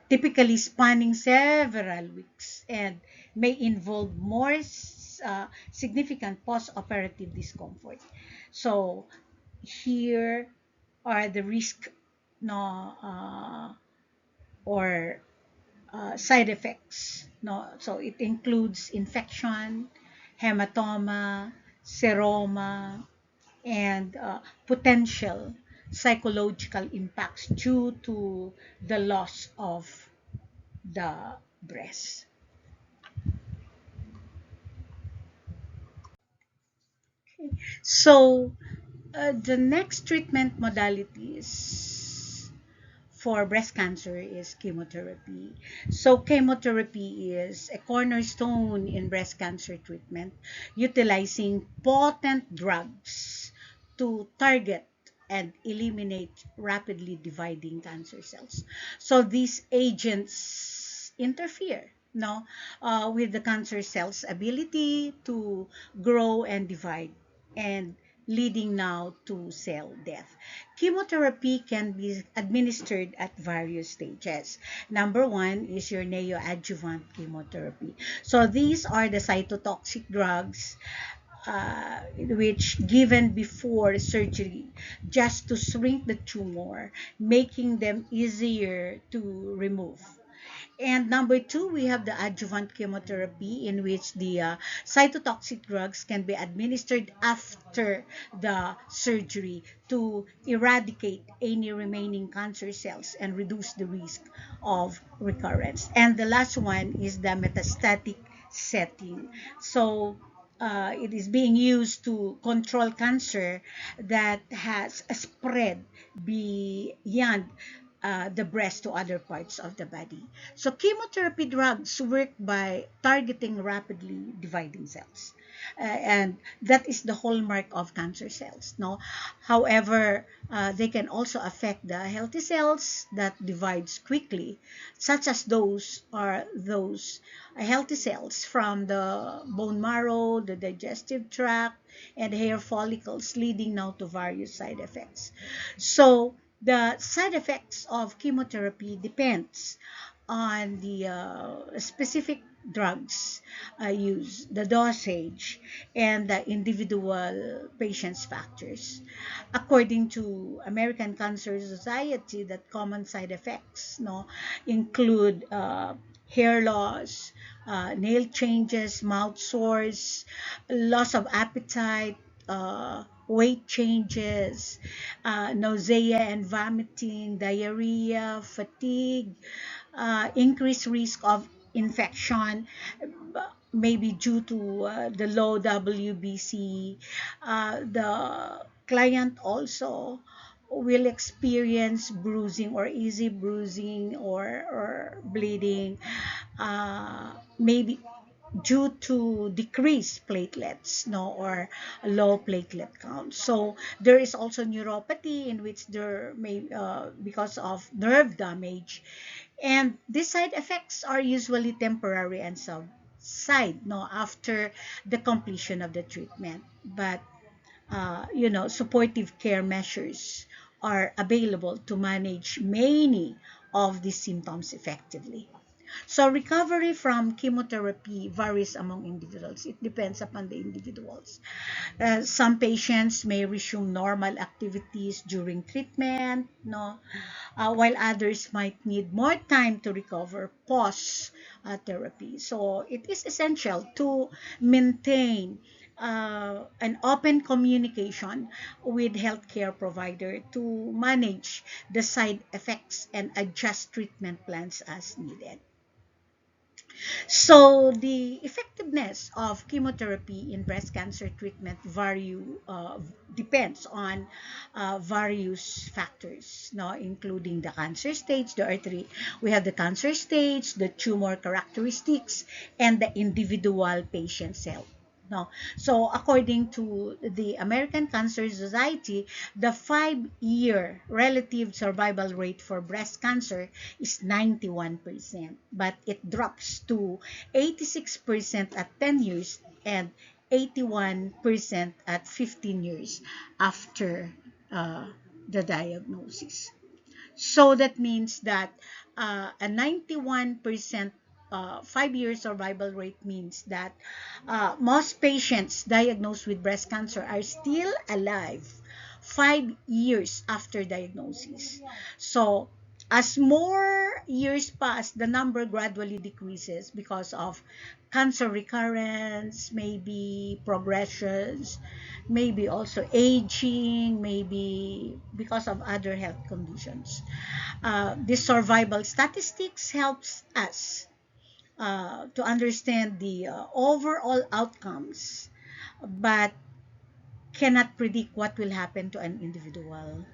typically spanning several weeks, and may involve more significant post-operative discomfort. So here are the risk, no, or side effects. No, so it includes infection, hematoma, seroma, and potential psychological impacts due to the loss of the breast. So the next treatment modalities for breast cancer is chemotherapy. So chemotherapy is a cornerstone in breast cancer treatment, utilizing potent drugs to target and eliminate rapidly dividing cancer cells. So these agents interfere, no, with the cancer cells' ability to grow and divide, and leading now to cell death. Chemotherapy can be administered at various stages. Number one is your neoadjuvant chemotherapy. So these are the cytotoxic drugs which given before surgery just to shrink the tumor, making them easier to remove. And number two, we have the adjuvant chemotherapy, in which the cytotoxic drugs can be administered after the surgery to eradicate any remaining cancer cells and reduce the risk of recurrence. And the last one is the metastatic setting. So it is being used to control cancer that has spread beyond the breast to other parts of the body. So chemotherapy drugs work by targeting rapidly dividing cells. And that is the hallmark of cancer cells. No, however, they can also affect the healthy cells that divides quickly, such as those healthy cells from the bone marrow, the digestive tract, and hair follicles, leading now to various side effects. So the side effects of chemotherapy depends on the specific drugs used, the dosage, and the individual patient's factors. According to American Cancer Society, that common side effects, no, include hair loss, nail changes, mouth sores, loss of appetite, weight changes, nausea and vomiting, diarrhea, fatigue, increased risk of infection, maybe due to the low WBC. The client also will experience bruising or easy bruising or bleeding, maybe due to decreased platelets, no, or low platelet count. So there is also neuropathy, in which there may because of nerve damage, and these side effects are usually temporary and subside, no, after the completion of the treatment. But supportive care measures are available to manage many of these symptoms effectively. So recovery from chemotherapy varies among individuals. It depends upon the individuals. Some patients may resume normal activities during treatment, no, while others might need more time to recover post therapy. So it is essential to maintain an open communication with healthcare provider to manage the side effects and adjust treatment plans as needed. So the effectiveness of chemotherapy in breast cancer treatment depends on various factors, no, including the cancer stage. There are three. We have the cancer stage, the tumor characteristics, and the individual patient cell No. So according to the American Cancer Society, the 5-year relative survival rate for breast cancer is 91%, but it drops to 86% at 10 years and 81% at 15 years after uh, the diagnosis. So that means that a 91% 5-year survival rate means that most patients diagnosed with breast cancer are still alive 5 years after diagnosis. So as more years pass, the number gradually decreases because of cancer recurrence, maybe progressions, maybe also aging, maybe because of other health conditions. This survival statistics helps us to understand the overall outcomes, but cannot predict what will happen to an individual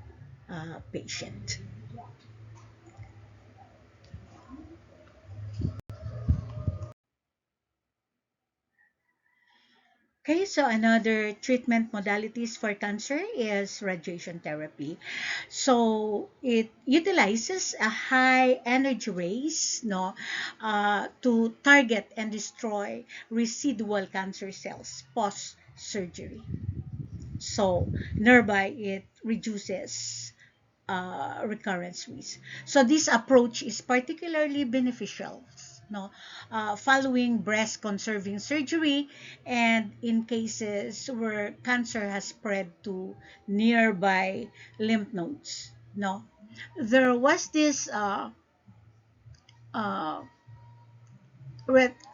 patient. Okay, so another treatment modalities for cancer is radiation therapy. So it utilizes a high energy rays, no, to target and destroy residual cancer cells post surgery. So thereby it reduces recurrence risk. So this approach is particularly beneficial, no, following breast conserving surgery and in cases where cancer has spread to nearby lymph nodes. No, there was this uh,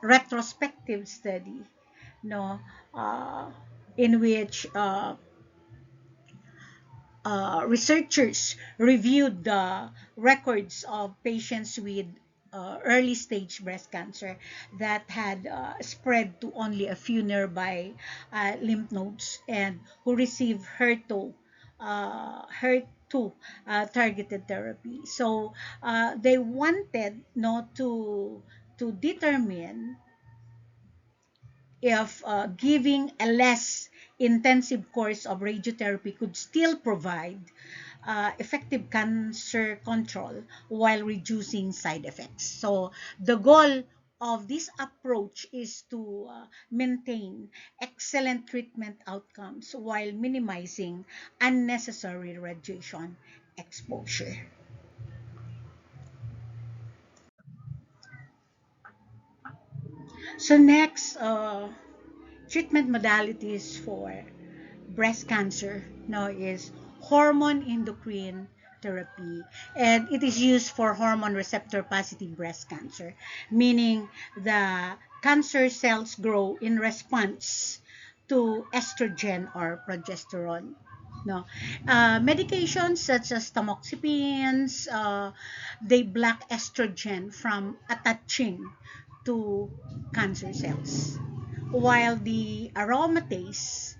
retrospective study, no, uh, in which researchers reviewed the records of patients with early stage breast cancer that had spread to only a few nearby lymph nodes and who received HER2 targeted therapy. So they wanted not to determine if giving a less intensive course of radiotherapy could still provide effective cancer control while reducing side effects. So the goal of this approach is to maintain excellent treatment outcomes while minimizing unnecessary radiation exposure. So next, treatment modalities for breast cancer now is hormone endocrine therapy, and it is used for hormone receptor positive breast cancer, meaning the cancer cells grow in response to estrogen or progesterone. No, medications such as tamoxifens, they block estrogen from attaching to cancer cells, while the aromatase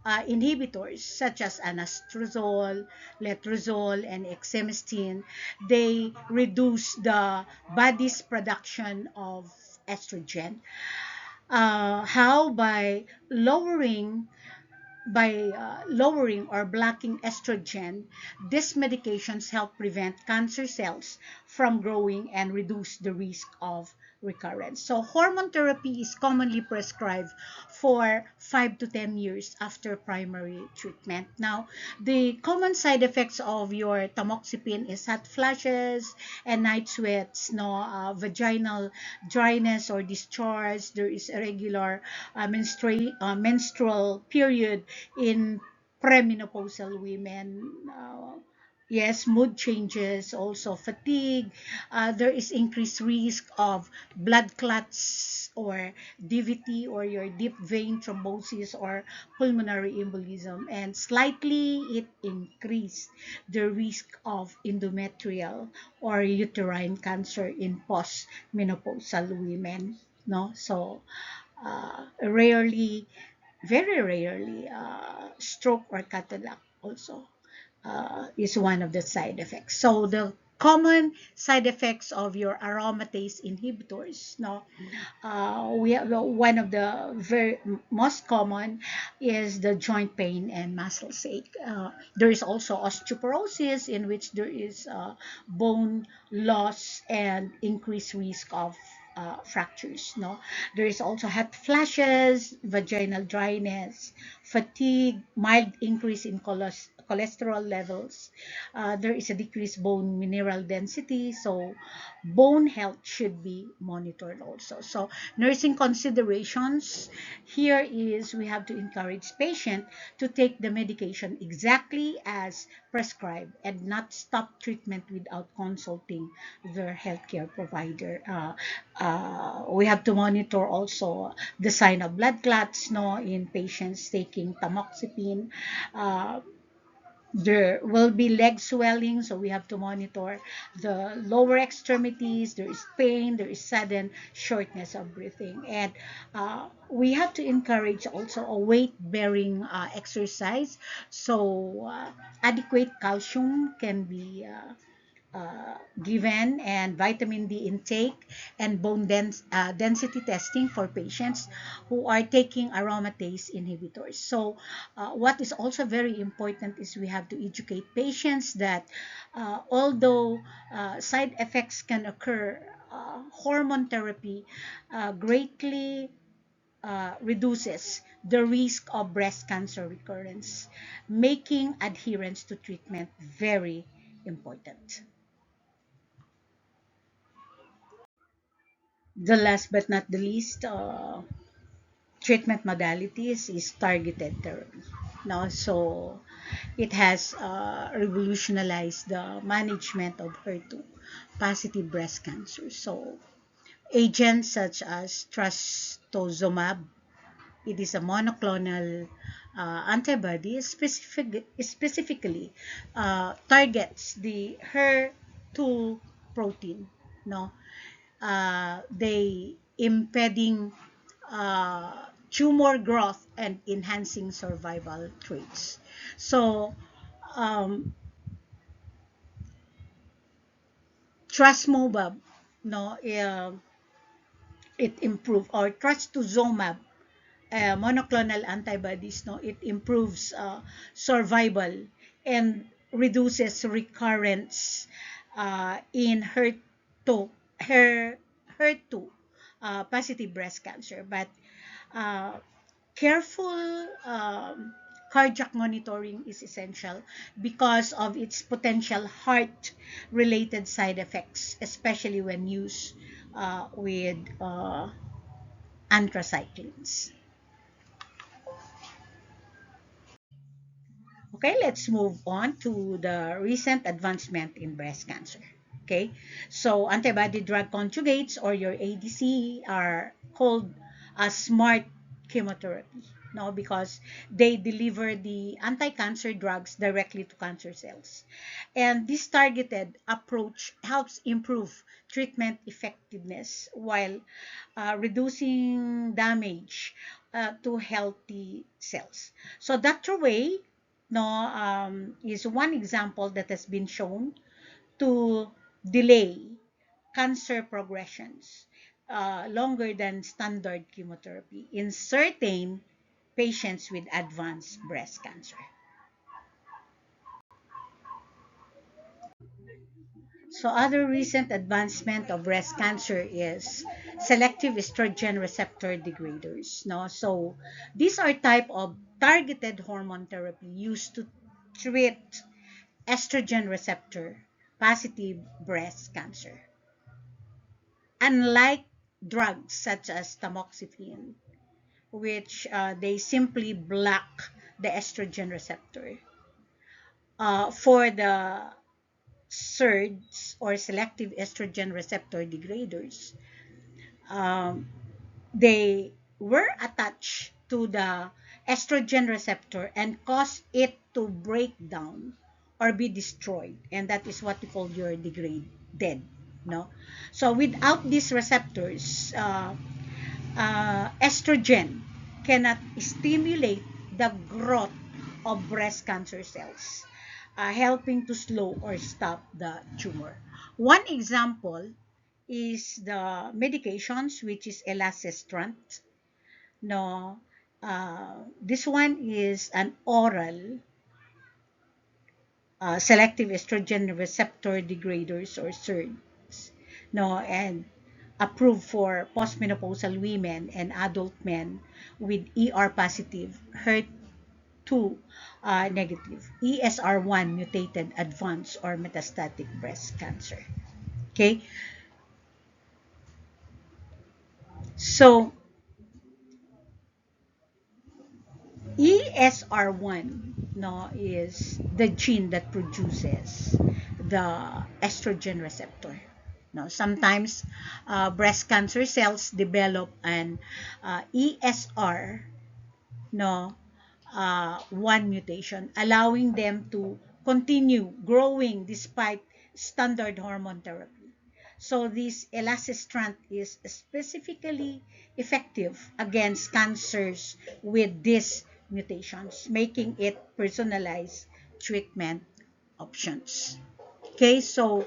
inhibitors such as anastrozole, letrozole, and exemestane, they reduce the body's production of estrogen. How? By lowering or blocking estrogen, these medications help prevent cancer cells from growing and reduce the risk of recurrence. So, hormone therapy is commonly prescribed for 5 to 10 years after primary treatment. Now, the common side effects of your tamoxifen is hot flashes and night sweats, no, vaginal dryness or discharge. There is irregular menstrual period in premenopausal women. Yes, mood changes, also fatigue. There is increased risk of blood clots or DVT or your deep vein thrombosis or pulmonary embolism, and slightly it increased the risk of endometrial or uterine cancer in postmenopausal women. No, so rarely, very rarely, stroke or cataract also is one of the side effects. So the common side effects of your aromatase inhibitors. No, we have one of the very most common is the joint pain and muscle ache. There is also osteoporosis, in which there is bone loss and increased risk of fractures. No, there is also hot flashes, vaginal dryness, fatigue, mild increase in cholesterol levels. There is a decreased bone mineral density, so bone health should be monitored also. So nursing considerations here is we have to encourage patient to take the medication exactly as prescribed and not stop treatment without consulting their healthcare provider. We have to monitor also the sign of blood clots, no, in patients taking tamoxifen. Uh, there will be leg swelling, so we have to monitor the lower extremities. There is pain, there is sudden shortness of breathing, and we have to encourage also a weight bearing exercise, so adequate calcium can be given, and vitamin D intake, and density testing for patients who are taking aromatase inhibitors. So, what is also very important is we have to educate patients that although side effects can occur, hormone therapy greatly reduces the risk of breast cancer recurrence, making adherence to treatment very important. The last but not the least, treatment modalities is targeted therapy. Now, so it has revolutionized the management of HER2 positive breast cancer. So agents such as trastuzumab, it is a monoclonal antibody, specifically targets the HER2 protein. No, they impeding tumor growth and enhancing survival traits. So, um, trastuzumab, no, it improve, or trastuzumab, monoclonal antibodies, no, it improves survival and reduces recurrence in HER2 positive breast cancer. But uh, careful cardiac monitoring is essential because of its potential heart related side effects, especially when used with anthracyclines. Okay, let's move on to the recent advancement in breast cancer. Okay, so antibody drug conjugates, or your ADC, are called a smart chemotherapy. No, because they deliver the anti-cancer drugs directly to cancer cells. And this targeted approach helps improve treatment effectiveness while reducing damage to healthy cells. So Dr. Wei, no, is one example that has been shown to delay cancer progressions longer than standard chemotherapy in certain patients with advanced breast cancer. So other recent advancement of breast cancer is selective estrogen receptor degraders. No, so these are type of targeted hormone therapy used to treat estrogen receptor positive breast cancer. Unlike drugs such as tamoxifen, which they simply block the estrogen receptor, for the SERDs, or selective estrogen receptor degraders, um, they were attached to the estrogen receptor and cause it to break down or be destroyed, and that is what we call your degraded. No, so without these receptors, estrogen cannot stimulate the growth of breast cancer cells, helping to slow or stop the tumor. One example is the medications, which is elacestrant. No, this one is an oral selective estrogen receptor degraders or SERDs. No, and approved for postmenopausal women and adult men with ER positive, HER2 negative, ESR1 mutated advanced or metastatic breast cancer. Okay, so ESR1 no, is the gene that produces the estrogen receptor. No, sometimes breast cancer cells develop an ESR no, one mutation, allowing them to continue growing despite standard hormone therapy. So this elacestrant is specifically effective against cancers with these mutations, making it personalized treatment options. Okay, so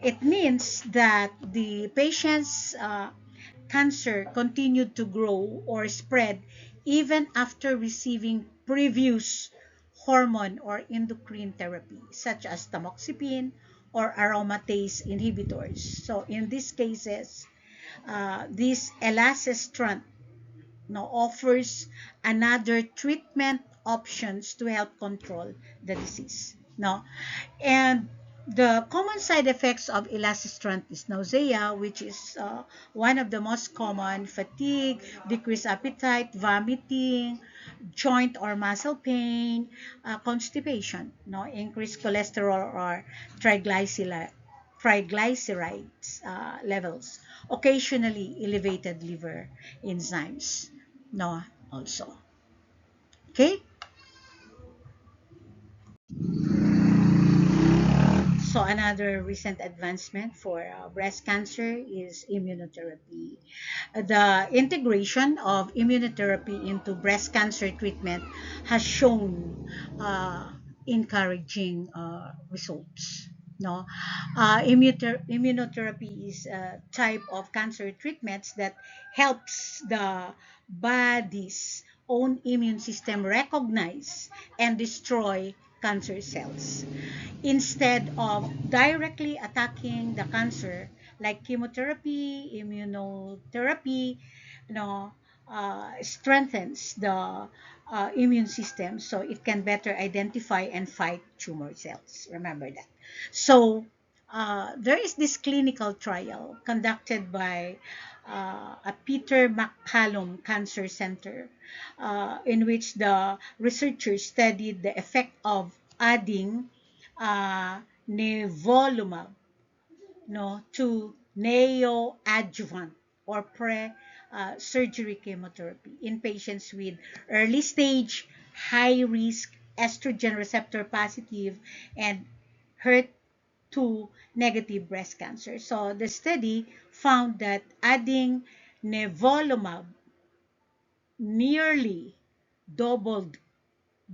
it means that the patient's cancer continued to grow or spread even after receiving previous hormone or endocrine therapy, such as tamoxifen or aromatase inhibitors. So in these cases, this elacestrant now offers another treatment options to help control the disease. No, and the common side effects of elacestrant is nausea, which is one of the most common, fatigue, decreased appetite, vomiting, joint or muscle pain, constipation, no, increased cholesterol or triglycerides levels, occasionally elevated liver enzymes, no, also. Okay. So another recent advancement for breast cancer is immunotherapy. The integration of immunotherapy into breast cancer treatment has shown encouraging results. No, immunotherapy is a type of cancer treatments that helps the body's own immune system recognize and destroy cancer cells instead of directly attacking the cancer like chemotherapy, immunotherapy, you know, strengthens the immune system so it can better identify and fight tumor cells. Remember that. So there is this clinical trial conducted by a Peter MacCallum Cancer Center in which the researchers studied the effect of adding nivolumab no, to neoadjuvant or pre-surgery chemotherapy in patients with early stage, high risk, estrogen receptor positive, and HER2 negative breast cancer. So the study found that adding nivolumab nearly doubled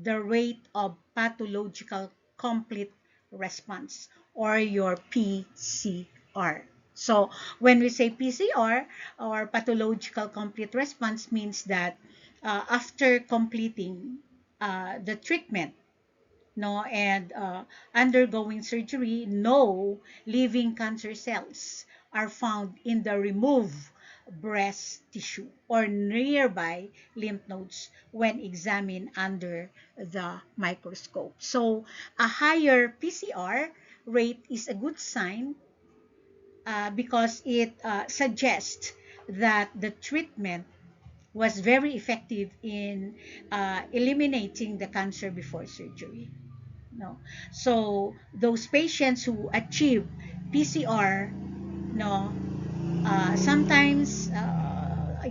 the rate of pathological complete response or your PCR. So when we say PCR or pathological complete response means that after completing the treatment no and undergoing surgery, no living cancer cells are found in the removed breast tissue or nearby lymph nodes when examined under the microscope. So a higher PCR rate is a good sign because it suggests that the treatment was very effective in eliminating the cancer before surgery. No. So those patients who achieve PCR, no, sometimes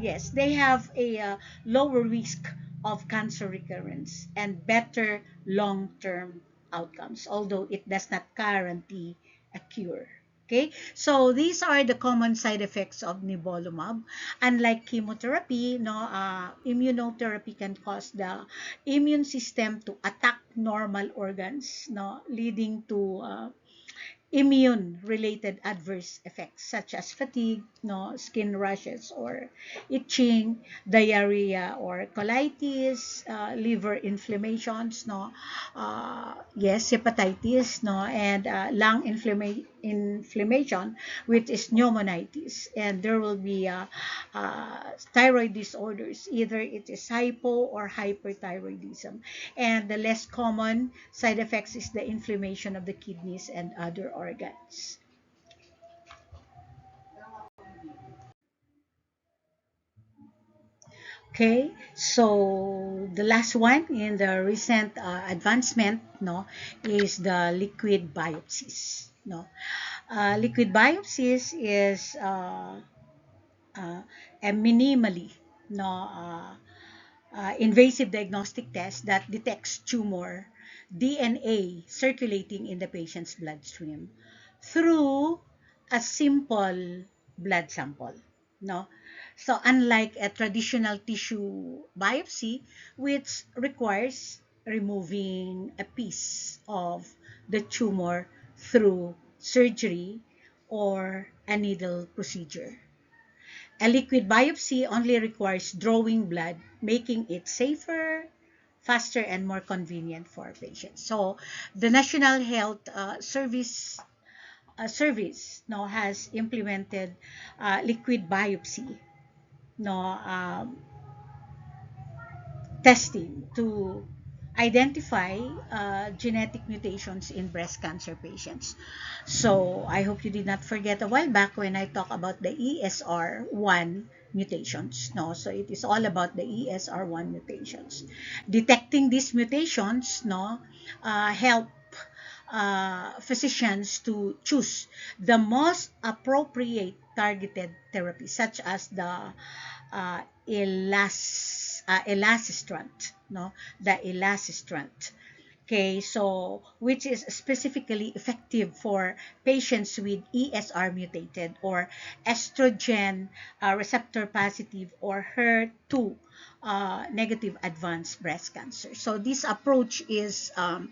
yes, they have a lower risk of cancer recurrence and better long-term outcomes, although it does not guarantee a cure. Okay, so these are the common side effects of nivolumab. Unlike chemotherapy, no, immunotherapy can cause the immune system to attack normal organs, no, leading to immune-related adverse effects such as fatigue, no, skin rashes or itching, diarrhea or colitis, liver inflammations, no, yes, hepatitis, no, and lung inflammation, which is pneumonitis, and there will be thyroid disorders. Either it is hypo or hyperthyroidism, and the less common side effects is the inflammation of the kidneys and other organs. Okay, so the last one in the recent advancement, no, is the liquid biopsies. No, liquid biopsies is uh, a minimally, no, invasive diagnostic test that detects tumor DNA circulating in the patient's bloodstream through a simple blood sample. No? So unlike a traditional tissue biopsy, which requires removing a piece of the tumor through surgery or a needle procedure. A liquid biopsy only requires drawing blood, making it safer, faster, and more convenient for patients. So, the National Health Service no, has implemented liquid biopsy no, testing to identify genetic mutations in breast cancer patients. So I hope you did not forget a while back when I talked about the ESR1 mutations. No, so it is all about the ESR1 mutations. Detecting these mutations, no, help physicians to choose the most appropriate targeted therapy, such as the elacestrant, no, the elacestrant. Okay, so which is specifically effective for patients with ESR mutated or estrogen receptor positive or HER2 negative advanced breast cancer. So this approach is an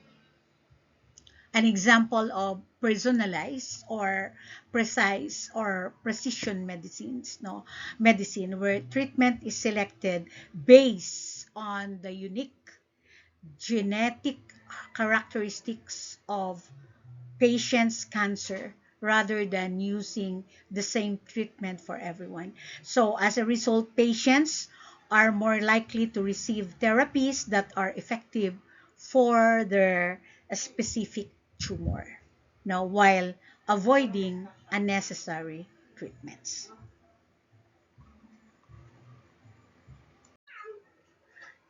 example of personalized or precise or precision medicine where treatment is selected based on the unique genetic characteristics of patient's cancer rather than using the same treatment for everyone. So as a result, patients are more likely to receive therapies that are effective for their specific tumor. Now, while avoiding unnecessary treatments.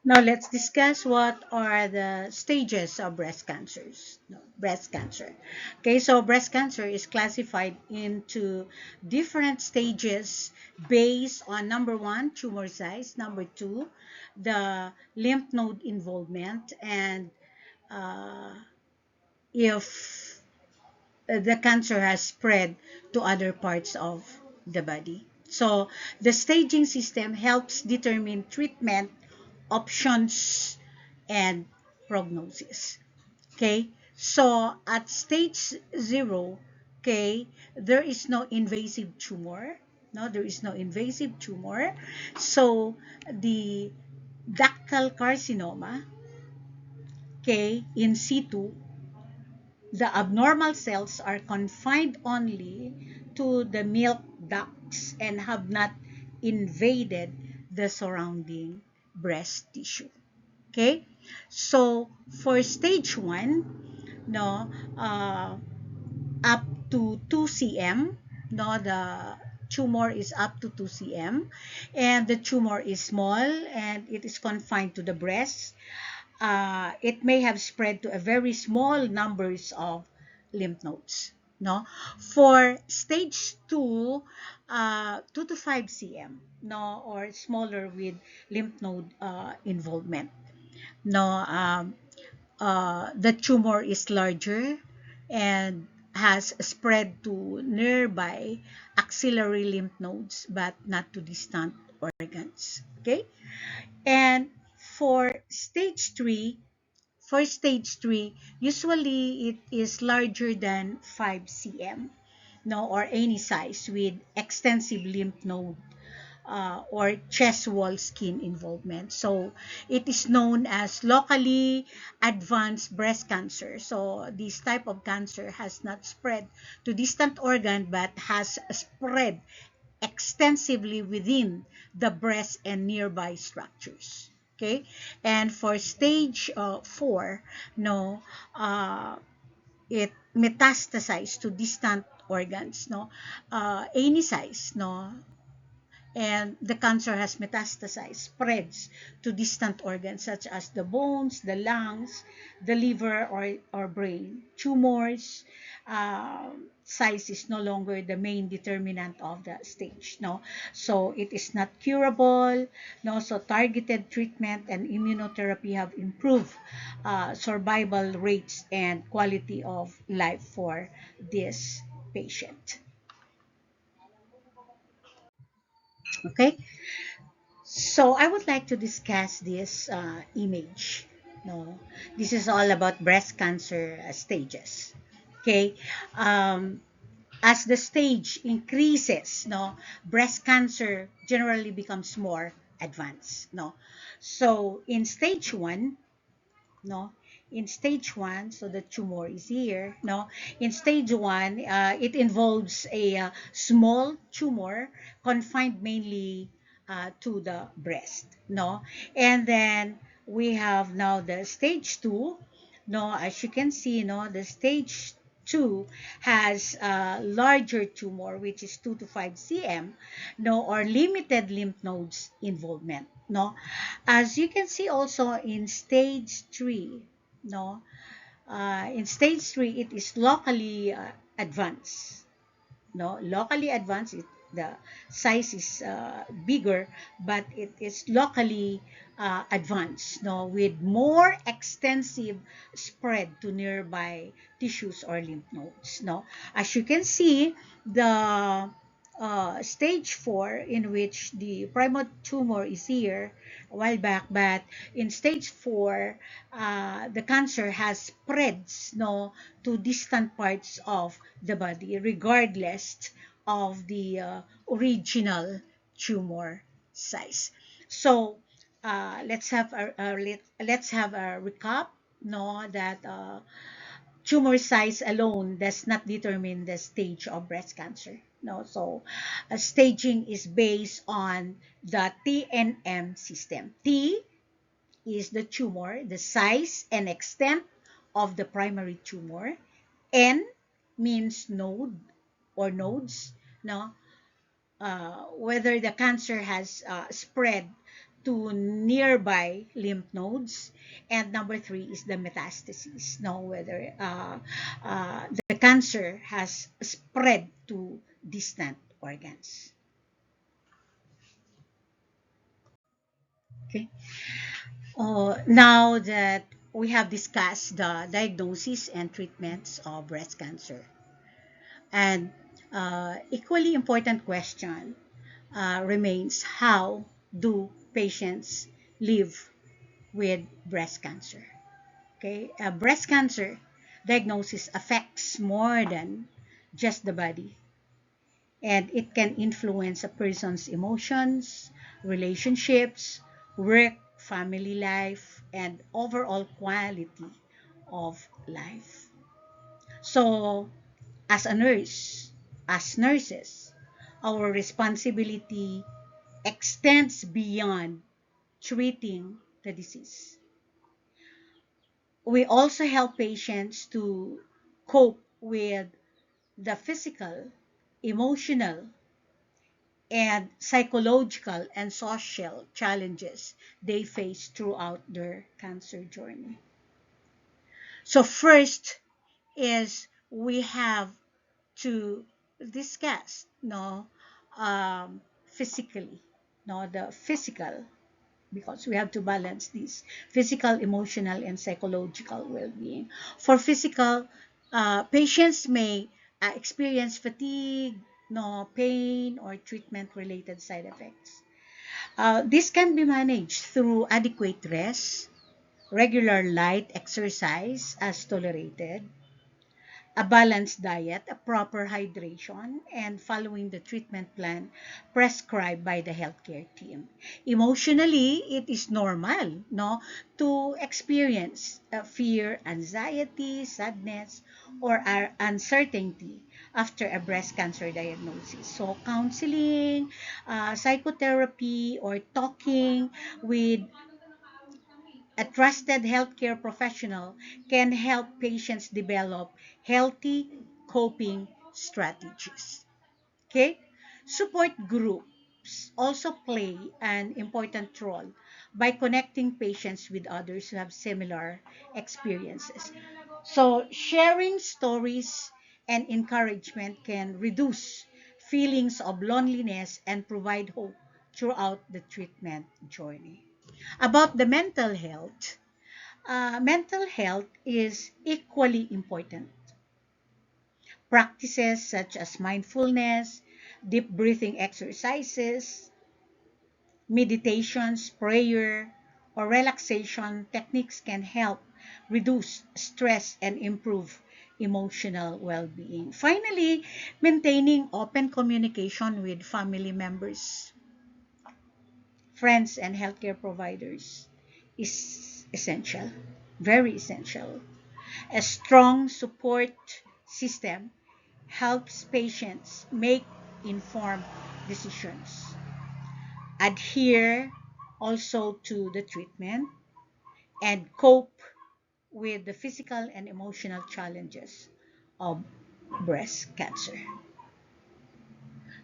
Now let's discuss what are the stages of breast cancers. No, breast cancer. Okay, so breast cancer is classified into different stages based on number one, tumor size, number two, the lymph node involvement, and uh, if the cancer has spread to other parts of the body. So the staging system helps determine treatment options and prognosis. Okay, so at stage zero, okay, there is no invasive tumor. No, there is no invasive tumor. So the ductal carcinoma, okay, in situ, the abnormal cells are confined only to the milk ducts and have not invaded the surrounding breast tissue. Okay, so for stage one, no, up to 2 cm, no, the tumor is up to 2 cm, and the tumor is small and it is confined to the breast. It may have spread to a very small numbers of lymph nodes. No, for stage two, 2 to 5 cm, no, or smaller with lymph node involvement. No, the tumor is larger and has spread to nearby axillary lymph nodes, but not to distant organs. Okay, and for stage three, for stage 3, usually it is larger than 5 cm, no, or any size with extensive lymph node or chest wall skin involvement. So it is known as locally advanced breast cancer. So this type of cancer has not spread to distant organ but has spread extensively within the breast and nearby structures. Okay, and for stage 4, no, uh, it metastasized to distant organs, no, any size, no, and the cancer has metastasized, spreads to distant organs such as the bones, the lungs, the liver, or brain. Tumors size is no longer the main determinant of the stage. No, so it is not curable. No, so targeted treatment and immunotherapy have improved survival rates and quality of life for this patient. Okay. So I would like to discuss this image. No, this is all about breast cancer stages. Okay, um, as the stage increases, no, breast cancer generally becomes more advanced. No, so in stage 1, no, in stage 1, so the tumor is here. No, in stage 1, it involves a small tumor confined mainly to the breast. No, and then we have now the stage 2. No, as you can see, no, the stage 2 has a larger tumor, which is 2 to 5 cm, no, or limited lymph nodes involvement. No, as you can see also in stage 3, no, in stage 3, it is locally advanced. No, locally advanced, the size is bigger, but it is locally advanced, no, with more extensive spread to nearby tissues or lymph nodes. No, as you can see, the stage 4, in which the primary tumor is here a while back, but in stage 4, the cancer has spreads, no, to distant parts of the body, regardless of the original tumor size. So let's have a recap. No, that tumor size alone does not determine the stage of breast cancer. No, so staging is based on the TNM system. T is the tumor, the size and extent of the primary tumor. N means node or nodes, no, whether the cancer has spread to nearby lymph nodes, and number 3 is the metastasis, no, whether the cancer has spread to distant organs. Okay. Now that we have discussed the diagnosis and treatments of breast cancer, and equally important question remains: how do patients live with breast cancer? Okay, breast cancer diagnosis affects more than just the body, and it can influence a person's emotions, relationships, work, family life, and overall quality of life. So, as a nurse, as nurses, our responsibility extends beyond treating the disease. We also help patients to cope with the physical, emotional, and psychological and social challenges they face throughout their cancer journey. So, first is we have to discuss, no, physically, no, the physical, because we have to balance these physical, emotional, and psychological well-being. For physical, patients may experience fatigue, no, pain, or treatment-related side effects. This can be managed through adequate rest, regular light exercise as tolerated, a balanced diet, a proper hydration, and following the treatment plan prescribed by the healthcare team. Emotionally, it is normal, no, to experience fear, anxiety, sadness, or uncertainty after a breast cancer diagnosis. So, counseling, psychotherapy, or talking with a trusted healthcare professional can help patients develop healthy coping strategies. Okay? Support groups also play an important role by connecting patients with others who have similar experiences. So, sharing stories and encouragement can reduce feelings of loneliness and provide hope throughout the treatment journey. About the mental health is equally important. Practices such as mindfulness, deep breathing exercises, meditations, prayer, or relaxation techniques can help reduce stress and improve emotional well being. Finally, maintaining open communication with family members, friends, and healthcare providers is essential, very essential. A strong support system helps patients make informed decisions, adhere also to the treatment, and cope with the physical and emotional challenges of breast cancer.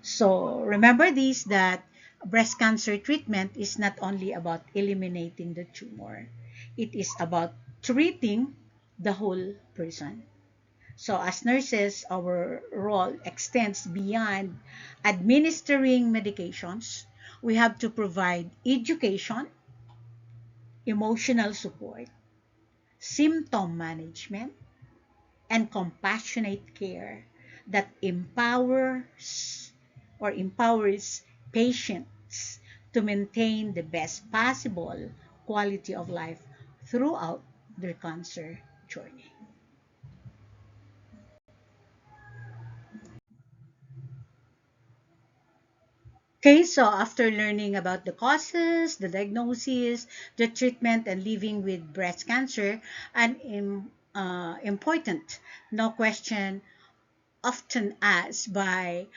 So remember this, that breast cancer treatment is not only about eliminating the tumor, it is about treating the whole person. So, as nurses, our role extends beyond administering medications. We have to provide education, emotional support, symptom management, and compassionate care that empowers patients to maintain the best possible quality of life throughout their cancer journey. Okay, so after learning about the causes, the diagnosis, the treatment, and living with breast cancer, an important, no question, often asked by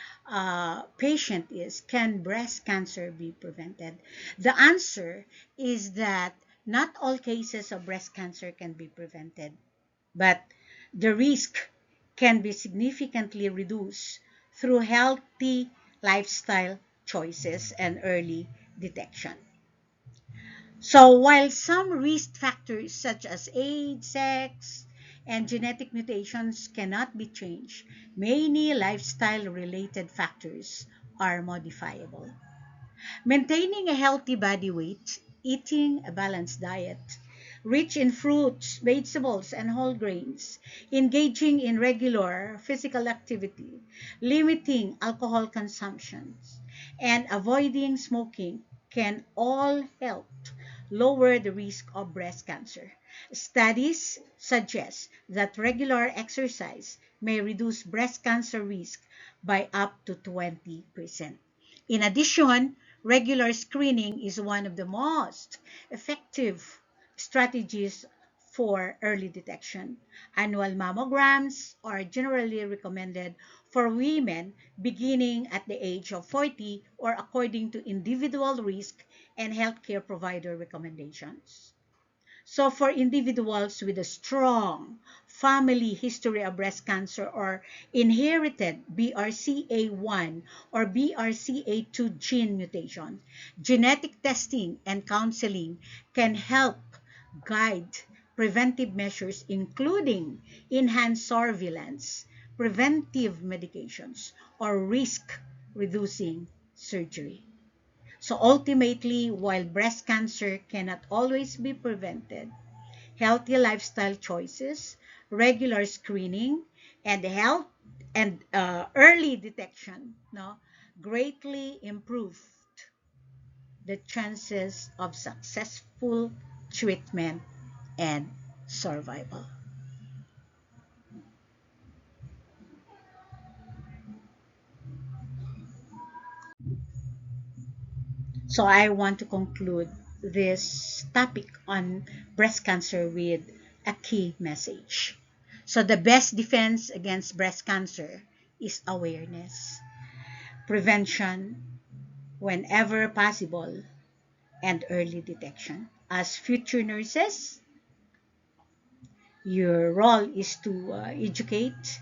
patient is, can breast cancer be prevented? The answer is that not all cases of breast cancer can be prevented, but the risk can be significantly reduced through healthy lifestyle choices and early detection. So, while some risk factors such as age, sex, and genetic mutations cannot be changed, many lifestyle related factors are modifiable. Maintaining a healthy body weight, eating a balanced diet, rich in fruits, vegetables, and whole grains, engaging in regular physical activity, limiting alcohol consumption, and avoiding smoking can all help lower the risk of breast cancer. Studies suggest that regular exercise may reduce breast cancer risk by up to 20%. In addition, regular screening is one of the most effective strategies for early detection. Annual mammograms are generally recommended for women beginning at the age of 40 or according to individual risk and healthcare provider recommendations. So, for individuals with a strong family history of breast cancer or inherited BRCA1 or BRCA2 gene mutation, genetic testing and counseling can help guide preventive measures, including enhanced surveillance, preventive medications, or risk reducing surgery. So ultimately, while breast cancer cannot always be prevented, healthy lifestyle choices, regular screening, and health and early detection, no, greatly improved the chances of successful treatment and survival. So I want to conclude this topic on breast cancer with a key message. So the best defense against breast cancer is awareness, prevention whenever possible, and early detection. As future nurses, your role is to educate,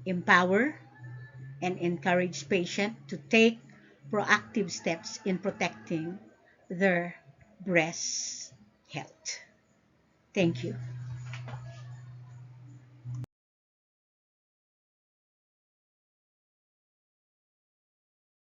empower, and encourage patients to take proactive steps in protecting their breast health. Thank you.